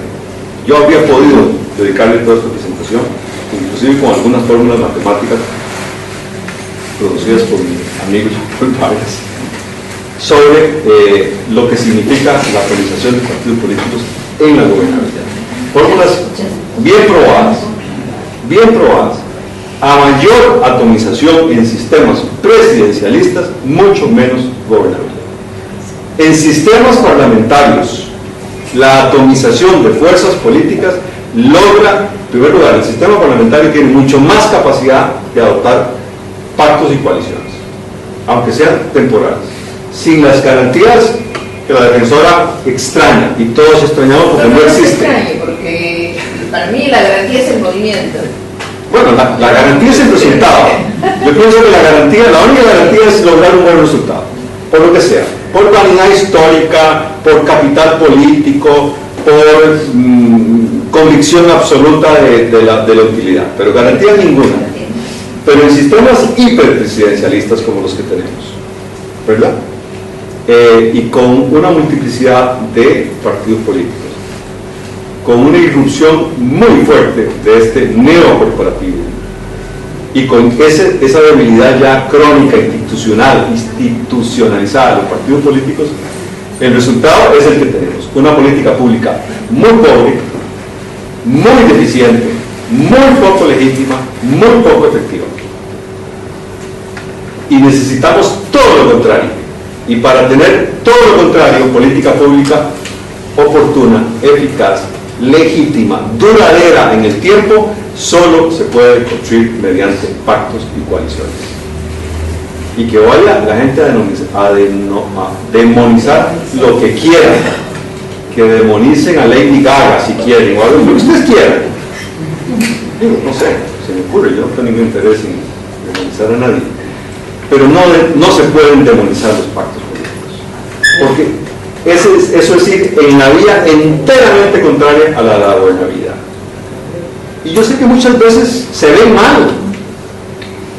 Yo habría podido dedicarle toda esta presentación, inclusive con algunas fórmulas matemáticas producidas por mis amigos culpables, sobre lo que significa la atomización de partidos políticos en la gobernabilidad. Fórmulas bien probadas. A mayor atomización en sistemas presidencialistas, mucho menos gobernabilidad. En sistemas parlamentarios, la atomización de fuerzas políticas logra, en primer lugar, el sistema parlamentario tiene mucho más capacidad de adoptar pactos y coaliciones, aunque sean temporales, sin las garantías que la defensora extraña, y todos extrañamos porque no existe. Porque para mí la garantía es el movimiento. Bueno, la garantía es el resultado. Yo pienso que la única garantía es lograr un buen resultado, por lo que sea, por vanidad histórica, por capital político, por convicción absoluta de la utilidad, pero garantía ninguna. Pero en sistemas hiperpresidencialistas como los que tenemos, ¿verdad? Y con una multiplicidad de partidos políticos, con una irrupción muy fuerte de este neocorporativo y con esa debilidad ya crónica, institucionalizada de los partidos políticos, el resultado es el que tenemos: una política pública muy pobre, muy deficiente, muy poco legítima, muy poco efectiva. Y necesitamos todo lo contrario. Y para tener todo lo contrario, política pública oportuna, eficaz, legítima, duradera en el tiempo, solo se puede construir mediante pactos y coaliciones. Y que vaya la gente a demonizar lo que quieran, que demonicen a Lady Gaga si quieren, o a lo que ustedes quieran. Digo, no sé, se me ocurre, yo no tengo ningún interés en demonizar a nadie, pero no se pueden demonizar los pactos políticos, porque eso es ir en la vía enteramente contraria a la gobernabilidad. Y yo sé que muchas veces se ve mal,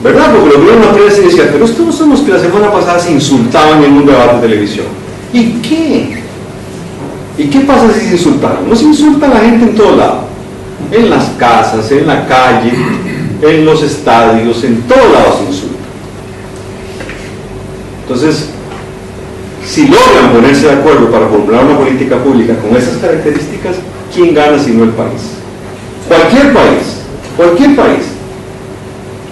¿verdad? Porque lo vieron en la prensa y decían: pero estos no son los que la semana pasada se insultaban en un debate de televisión. ¿Y qué? ¿Y qué pasa si se insultaron? No se insulta a la gente en todo lado, en las casas, en la calle, en los estadios, en todo lado se insulta. Entonces, si logran ponerse de acuerdo para formular una política pública con esas características, ¿quién gana si no el país? Cualquier país.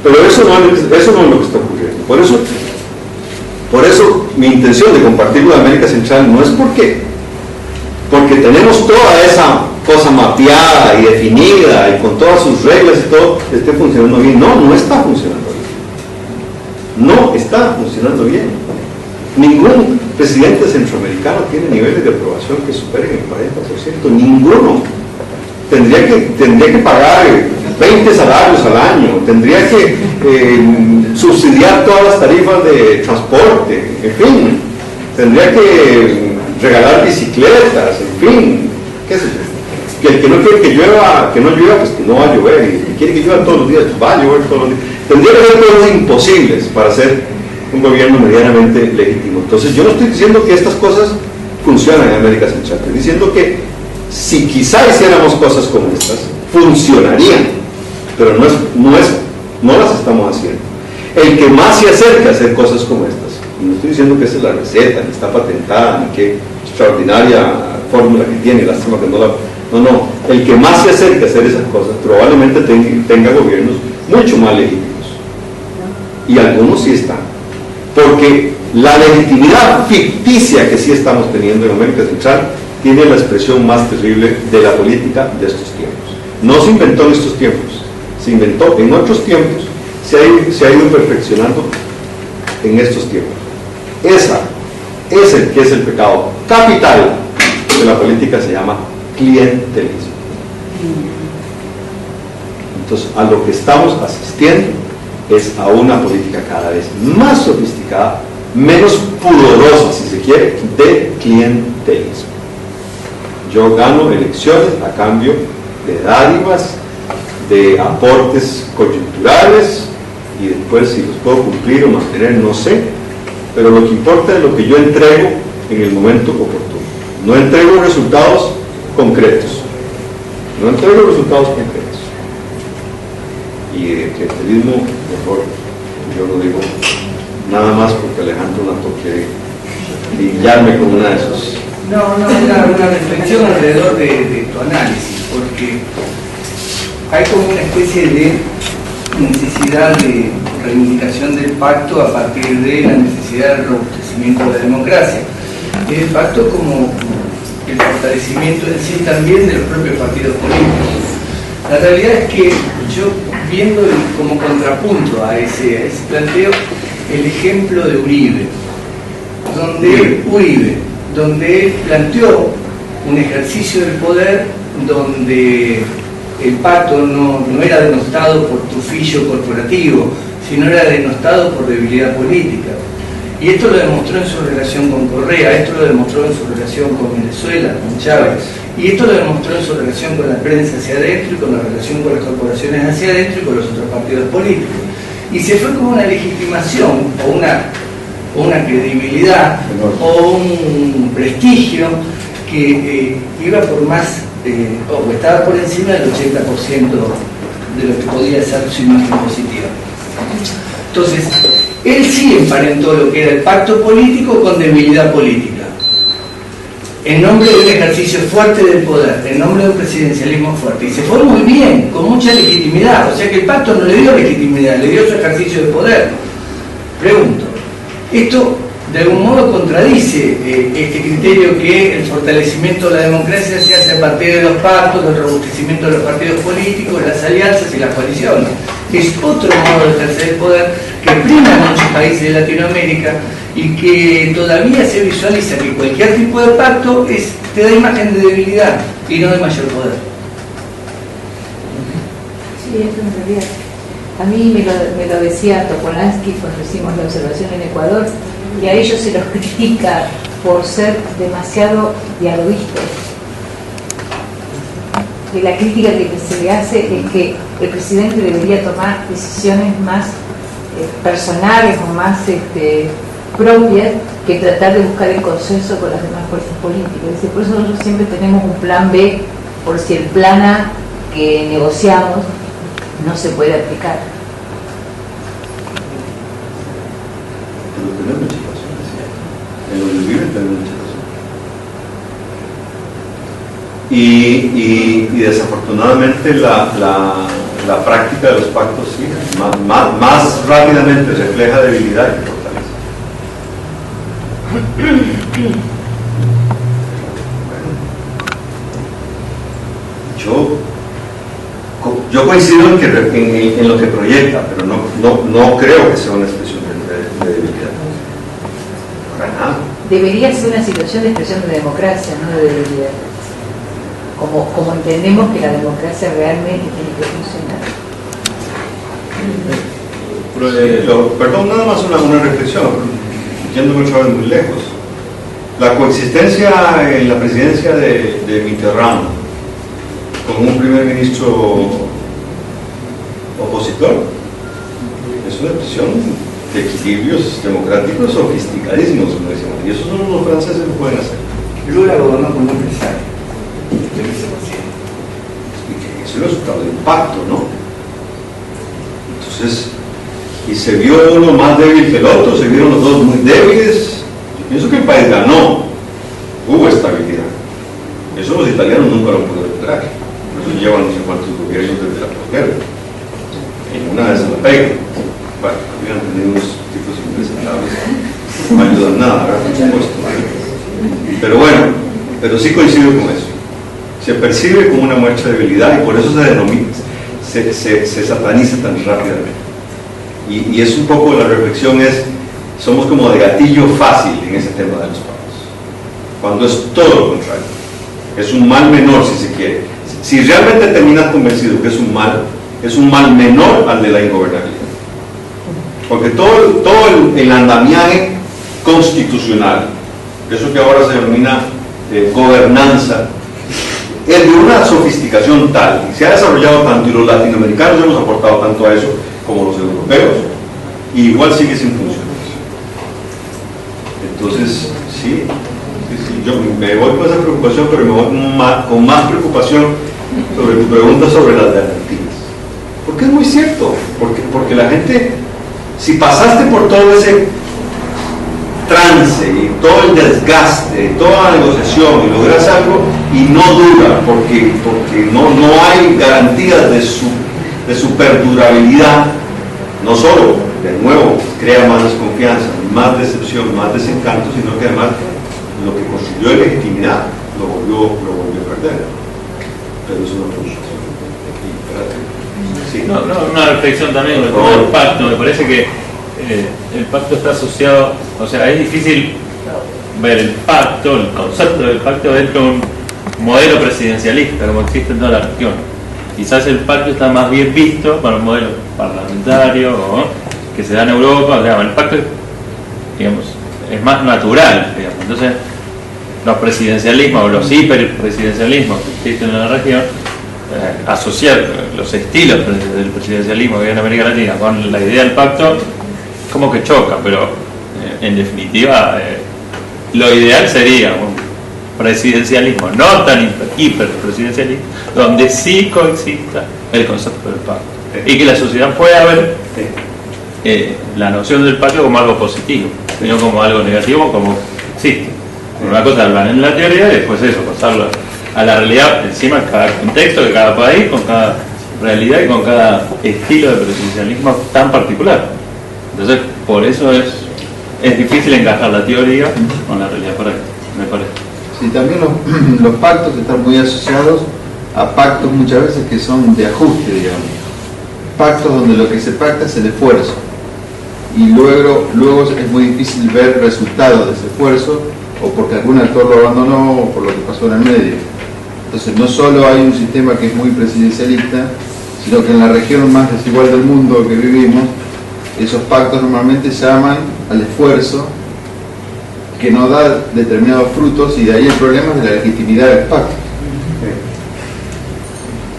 Pero eso no es lo que está ocurriendo. Por eso mi intención de compartirlo de América Central no es porque tenemos toda esa cosa mapeada y definida y con todas sus reglas y todo esté funcionando bien. No está funcionando bien. No está funcionando bien. Ningún presidente centroamericano tiene niveles de aprobación que superen el 40%. Ninguno. Tendría que pagar 20 salarios al año, tendría que subsidiar todas las tarifas de transporte, en fin, tendría que regalar bicicletas, en fin, qué sé yo. Que el que no quiere que llueva, que no llueva, pues que no va a llover, y el que quiere que llueva todos los días, pues va a llover todos los días. Tendría que haber cosas imposibles para ser un gobierno medianamente legítimo. Entonces yo no estoy diciendo que estas cosas funcionan en América Central, estoy diciendo que si quizá hiciéramos cosas como estas, funcionarían, pero no las estamos haciendo. El que más se acerca a hacer cosas como estas, y no estoy diciendo que esa es la receta, ni está patentada, ni qué extraordinaria fórmula que tiene, lástima que no, el que más se acerca a hacer esas cosas probablemente tenga gobiernos mucho más legítimos, y algunos sí están, porque la legitimidad ficticia que sí estamos teniendo en América Central tiene la expresión más terrible de la política de estos tiempos. No se inventó en estos tiempos, se inventó en otros tiempos, se ha ido perfeccionando en estos tiempos. Ese que es el pecado capital de la política se llama clientelismo. Entonces, a lo que estamos asistiendo es a una política cada vez más sofisticada, menos pudorosa, si se quiere, de clientelismo. Yo gano elecciones a cambio de dádivas, de aportes coyunturales, y después si los puedo cumplir o mantener, no sé, pero lo que importa es lo que yo entrego en el momento oportuno. No entrego resultados concretos. Y de clientelismo, mejor yo no digo nada más porque Alejandro Nato quiere brillarme con una de esos. No, una reflexión alrededor de tu análisis, porque hay como una especie de necesidad de reivindicación del pacto a partir de la necesidad del robustecimiento de la democracia. El pacto como el fortalecimiento en sí también de los propios partidos políticos. La realidad es que yo, viendo como contrapunto a ese planteo, el ejemplo de Uribe, donde él planteó un ejercicio del poder donde el pacto no era denostado por tufillo corporativo, sino era denostado por debilidad política. Y esto lo demostró en su relación con Correa, esto lo demostró en su relación con Venezuela, con Chávez, y esto lo demostró en su relación con la prensa hacia adentro y con la relación con las corporaciones hacia adentro y con los otros partidos políticos. Y se fue como una legitimación o una credibilidad o un prestigio que iba por más o estaba por encima del 80% de lo que podía ser su imagen positiva. Entonces, él sí emparentó lo que era el pacto político con debilidad política, en nombre de un ejercicio fuerte del poder, en nombre de un presidencialismo fuerte, y se fue muy bien, con mucha legitimidad. O sea que el pacto no le dio legitimidad, le dio su ejercicio de poder. Pregunto, esto de algún modo contradice este criterio que el fortalecimiento de la democracia se hace a partir de los pactos, del robustecimiento de los partidos políticos, las alianzas y las coaliciones. Es otro modo de ejercer el poder que prima en muchos países de Latinoamérica y que todavía se visualiza que cualquier tipo de pacto te da imagen de debilidad y no de mayor poder. Sí, eso en realidad. A mí me lo decía Topolansky cuando hicimos la observación en Ecuador, y a ellos se los critica por ser demasiado dialoguistas. Y la crítica que se le hace es que el presidente debería tomar decisiones más personales o más propia que tratar de buscar el consenso con las demás fuerzas políticas. Por eso nosotros siempre tenemos un plan B por si el plan A que negociamos no se puede aplicar. Pero tenemos mucha razón, en lo que viven tenemos mucha razón. Y desafortunadamente la práctica de los pactos sí, más rápidamente refleja debilidad que fortaleza. Yo coincido en lo que proyecta, pero no creo que sea una expresión de debilidad. Para nada. Debería ser una situación de expresión de democracia, no de debilidad. Como entendemos que la democracia realmente tiene que funcionar. Perdón, nada más una reflexión, yéndome otra vez muy lejos. La coexistencia en la presidencia de Mitterrand con un primer ministro opositor es una expresión de equilibrios democráticos sofisticadísimos, como decíamos, y eso solo los franceses lo pueden hacer. Lula gobernó como empresario. Y que es el resultado del pacto, ¿no? Entonces, y se vio uno más débil que el otro, se vieron los dos muy débiles. Yo pienso que el país ganó, hubo estabilidad. Eso los italianos nunca lo pudieron lograr. Por eso llevan no sé cuántos gobiernos desde la posguerra. En una de esas la pegan. Bueno, hubieran tenido unos tipos impresentables, no ayudan nada, ¿verdad? Por supuesto. Pero bueno, pero sí coincido con eso. Se percibe como una muestra de debilidad y por eso se denomina, se sataniza tan rápidamente. Y es un poco, la reflexión es, somos como de gatillo fácil en ese tema de los pactos, cuando es todo lo contrario, es un mal menor si se quiere. Si realmente terminas convencido que es un mal menor al de la ingobernabilidad, porque todo el andamiaje constitucional, eso que ahora se denomina gobernanza, es de una sofisticación tal y se ha desarrollado tanto, y los latinoamericanos hemos aportado tanto a eso como los europeos, y igual sigue sin funcionar. Entonces, sí, yo me voy con esa preocupación, pero me voy con más preocupación sobre tu pregunta sobre las garantías. Porque es muy cierto, porque la gente, si pasaste por todo ese trance y todo el desgaste, toda la negociación y logras algo y no dura porque no hay garantías de su perdurabilidad, no solo, de nuevo, crea más desconfianza, más decepción, más desencanto, sino que además lo que construyó legitimidad lo volvió a perder. Pero eso no fue. Sí. Una reflexión también sobre todo el pacto. Me parece que el pacto está asociado, o sea, es difícil ver el pacto, el concepto del pacto dentro de un modelo presidencialista como existe en toda la región. Quizás el pacto está más bien visto para un modelo parlamentario o que se da en Europa. Digamos, el pacto, digamos, es más natural, digamos. Entonces, los presidencialismos o los hiperpresidencialismos que existen en la región, asociar los estilos del presidencialismo que hay en América Latina con la idea del pacto, como que choca, pero en definitiva lo ideal sería un presidencialismo no tan hiperpresidencialismo, donde sí coexista el concepto del pacto y que la sociedad pueda ver la noción del pacto como algo positivo, no como algo negativo, como existe. Una cosa es hablar en la teoría y después eso, pasarlo a la realidad, encima de cada contexto de cada país, con cada realidad y con cada estilo de presidencialismo tan particular. Entonces, por eso es difícil encajar la teoría con la realidad práctica, me parece. Sí, también los pactos están muy asociados a pactos muchas veces que son de ajuste, digamos. Pactos donde lo que se pacta es el esfuerzo. Y luego es muy difícil ver resultados de ese esfuerzo, o porque algún actor lo abandonó, o por lo que pasó en el medio. Entonces, no solo hay un sistema que es muy presidencialista, sino que en la región más desigual del mundo que vivimos, esos pactos normalmente llaman al esfuerzo que no da determinados frutos, y de ahí el problema de la legitimidad del pacto.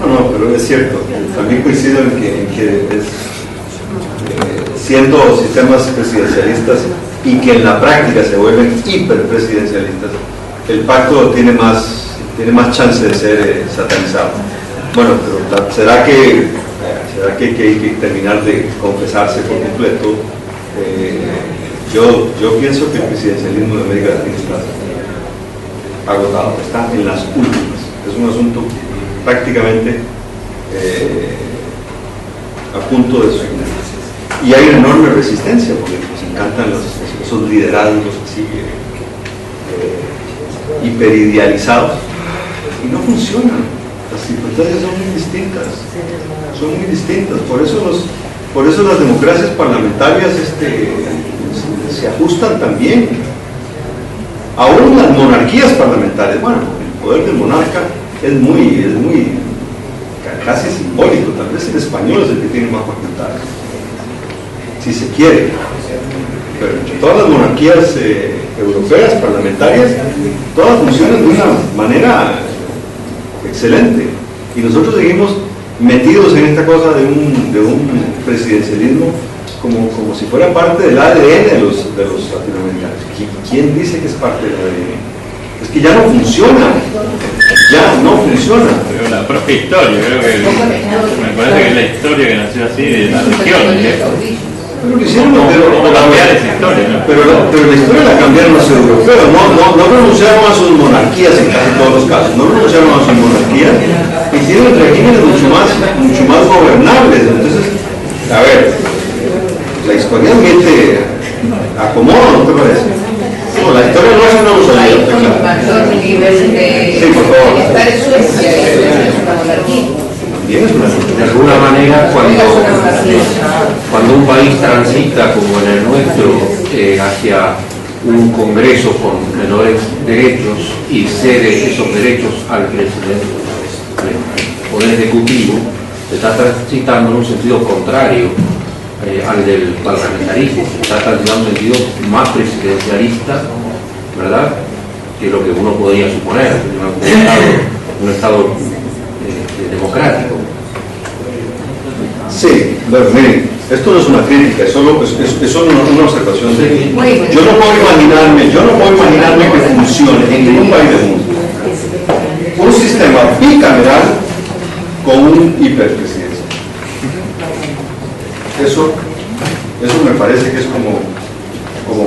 No, pero es cierto. También coincido en que siendo sistemas presidencialistas y que en la práctica se vuelven hiperpresidencialistas, el pacto tiene más chance de ser satanizado. Bueno, pero ¿será que hay que terminar de confesarse por completo? Yo pienso que el presidencialismo de América Latina está agotado, está en las últimas. Es un asunto prácticamente a punto de su final. Y hay una enorme resistencia, porque nos encantan esos liderazgos así hiperidealizados, y no funcionan. Las circunstancias son muy distintas. Por eso las democracias parlamentarias se ajustan también. Aún las monarquías parlamentarias, bueno, el poder del monarca es muy casi simbólico. Tal vez el español es el que tiene más facultades, si se quiere, pero entre todas las monarquías europeas parlamentarias, todas funcionan de una manera excelente, y nosotros seguimos metidos en esta cosa de un presidencialismo como si fuera parte del ADN de los latinoamericanos. ¿Quién dice que es parte del ADN? Es que ya no funciona. Pero la propia historia, creo que me parece que es la historia que nació así de la región. Pero lo hicieron, ¿Cómo cambiar esa historia? ¿No? Pero la historia la cambiaron los europeos, no renunciaron a sus monarquías en casi todos los casos, no renunciaron a sus monarquías, hicieron regímenes mucho más gobernables. Entonces, a ver, la historia admite acomodo, ¿no te parece? No, la historia no es una usualidad. Sí, por favor. Estar en Suecia es una monarquía. De alguna manera, cuando un país transita como en el nuestro hacia un Congreso con menores derechos y cede esos derechos al presidente, al Poder Ejecutivo, se está transitando en un sentido contrario al del parlamentarismo, se está transitando en un sentido más presidencialista, ¿verdad?, que lo que uno podría suponer, un Estado democrático. Sí, bueno, miren, esto no es una crítica, es solo una observación. Yo no puedo imaginarme que funcione en ningún país del mundo un sistema bicameral con un hiperpresidencia. Eso me parece que es como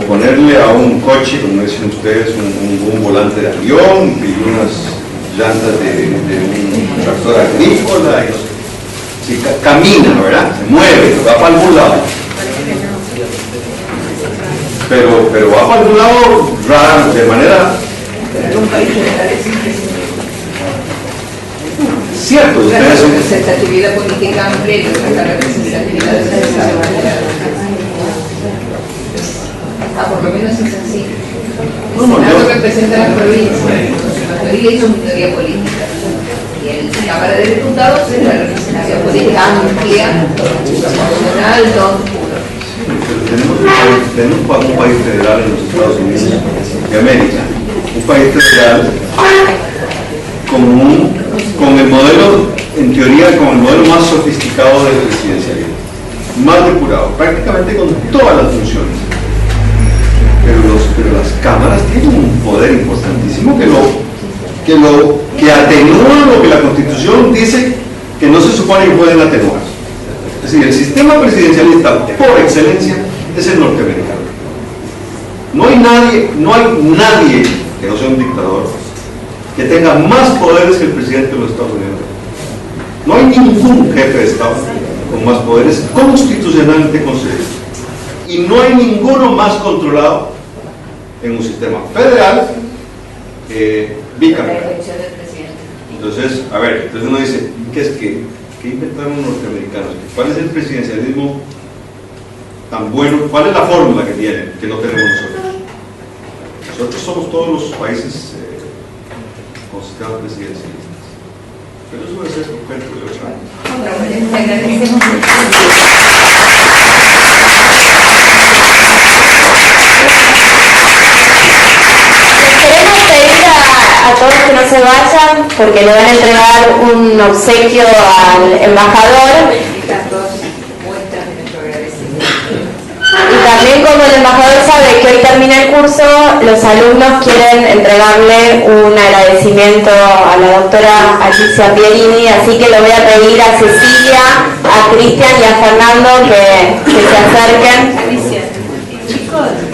ponerle a un coche, como dicen ustedes, un volante de avión y unas llantas de un tractor agrícola, y no sé. Si camina, ¿verdad? Se mueve, va para algún lado. Pero va para algún lado raro, de manera... Cierto, ustedes son... representatividad política amplia y la representatividad de por lo menos es así. El Senado representa a las provincias, la mayoría hizo minoría política. Y la Cámara de Diputados es la representación política amplia, proporcional, todo. Tenemos un país federal en los Estados Unidos de América, un país federal con el modelo, en teoría, con el modelo más sofisticado del presidencialismo, más depurado, prácticamente con todas las funciones. Pero las cámaras tienen un poder importantísimo que atenúa lo que la Constitución dice que no se supone que pueden atenuar. Es decir, el sistema presidencialista por excelencia es el norteamericano. No hay nadie que no sea un dictador que tenga más poderes que el presidente de los Estados Unidos. No hay ningún jefe de Estado con más poderes constitucionalmente concedidos. Y no hay ninguno más controlado en un sistema federal bicameral. Entonces, a ver, entonces uno dice, ¿qué inventaron los norteamericanos? ¿Cuál es el presidencialismo tan bueno? ¿Cuál es la fórmula que tienen que no tenemos nosotros? Nosotros somos todos los países con sistemas presidencialistas. Pero eso debe ser un cuento de 8 años. Te agradecemos mucho. A todos que no se vayan porque le van a entregar un obsequio al embajador, y también como el embajador sabe de que hoy termina el curso, los alumnos quieren entregarle un agradecimiento a la doctora Alicia Pierini, así que le voy a pedir a Cecilia, a Cristian y a Fernando que se acerquen. Chicos,